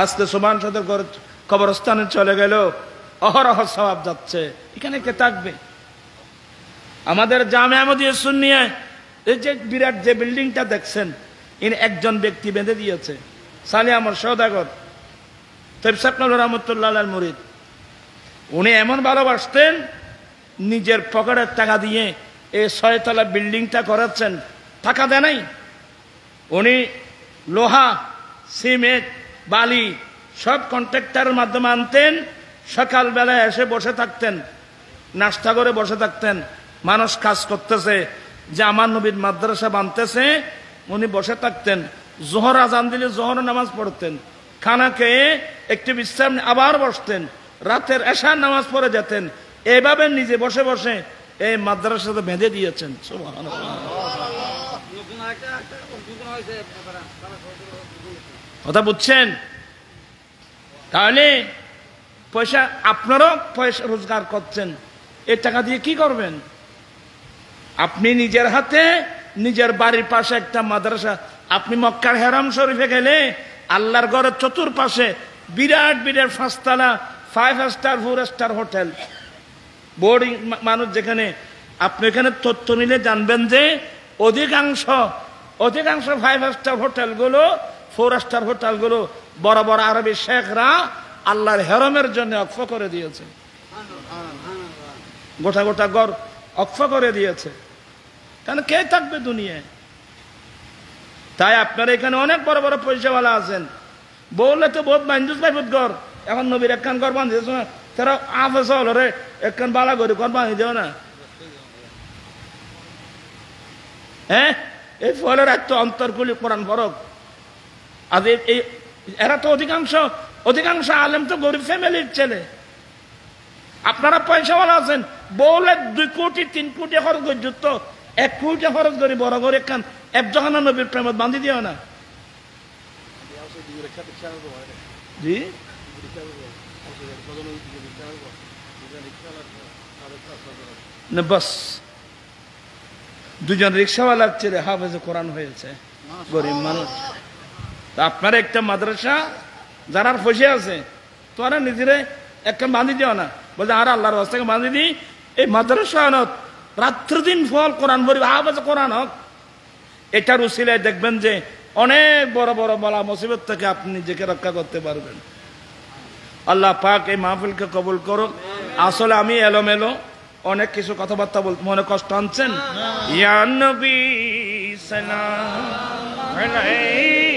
আজকে সুবহান সওদাগর কবরস্থানে চলে গেল, অহরহ সওয়াব যাচ্ছে, এখানে কে থাকবে? আমাদের জামে আহমদিয়া সুন্নিয়া এই যে বিরাট যে বিল্ডিংটা দেখছেন, ইনি একজন ব্যক্তি বেঁধে দিয়েছে, সালে আমার সওদাগর তফসির রহমতুল্লাহ আল মুরিদ। উনি এমন ভালোবাসতেন, নিজের পকেটের টাকা দিয়ে এই 6 তলা বিল্ডিংটা করাচ্ছেন, টাকা দেয় নাই। উনি লোহা, সিমেন্ট, বালি সব কন্ট্রাক্টরের মাধ্যমে আনতেন, সকালবেলায় এসে বসে থাকতেন, নাস্তা করে বসে থাকতেন। মানুষ কাজ করতেছে যে আমার নবীর মাদ্রাসা বানতেছে, উনি বসে থাকতেন। জোহর আজান দিলে জোহর নামাজ পড়তেন, খানা খেয়ে একটু বিশ্রাম আবার বসতেন, রাতের এশার নামাজ পড়ে যেতেন। এইভাবে নিজে বসে বসে এই মাদ্রাসাতে বেঁধে দিয়েছেন। কথা বুঝছেন? তাহলে পয়সা, আপনারাও পয়সা রোজগার করছেন, এই টাকা দিয়ে কি করবেন? আপনি নিজের হাতে নিজের বাড়ির পাশে একটা মাদ্রাসা, আপনি মক্কার হেরাম শরীফে গেলে আল্লাহর ঘরের চতুর্পাশে বিরাট বিরাট 5 তলা 5 স্টার 4 স্টার হোটেল, বোর্ডিং মানুষ যেখানে, আপনি এখানে তথ্য নিলে জানবেন যে অধিকাংশ 5 স্টার হোটেলগুলো, 4 স্টার হোটেলগুলো বড় বড় আরবি শেখরা আল্লাহর হেরামের জন্য অক্ষ করে দিয়েছে, গোটা গোটা ঘর অক্ষ করে দিয়েছে। কারণ কে থাকবে দুনিয়ায়? তাই আপনারা এখানে অনেক বড় বড় পয়সাওয়ালা আছেন, বললে তো বহুত মাইন্ডুস পাইবত ঘর। এখন নবীর একখান ঘর বাঁধিয়েছ না, তারা আফে চলরে একখান বালা করে ঘর বাঁধি দেও না। হ্যাঁ, এই ফলের একটা অন্তরগুলি কোরআন ফরক। আর এই এরা তো অধিকাংশ আলেম তো গরিব ফ্যামিলির ছেলে। আপনারা পয়সাওয়ালা আছেন, বলে 2 কোটি 3 কোটি খরচ করে যুক্ত 1 কোটি খরচ করি বড় করে একখান একজখানা নবীর প্রেমত বান্ধি দিও না। জি, বাস 2জন রিক্সাওয়ালার ছেলে হাফেজে কোরআন হয়েছে, গরিব মানুষ। আপনার একটা মাদ্রাসা যারা ফসে আছে, তোরা নিজেরে একটা বাঁধি দিও না, বলছে আর আল্লাহর রাস্তাকে বাঁধি দিই। এই মাদ্রাসা রাত্র দিন ফল কোরআন ভরি হাফেজে কোরআন হোক, এটার উসিলায় দেখবেন যে অনেক বড় বড় বলা মুসিবত থেকে আপনি নিজেকে রক্ষা করতে পারবেন। আল্লাহ পাক এই মাহফিলকে কবুল করুন। আসলে আমি এলোমেলো অনেক কিছু কথাবার্তা বলতে মনে কষ্ট আনছেন। ইয়া নবী সালাম আলাইহি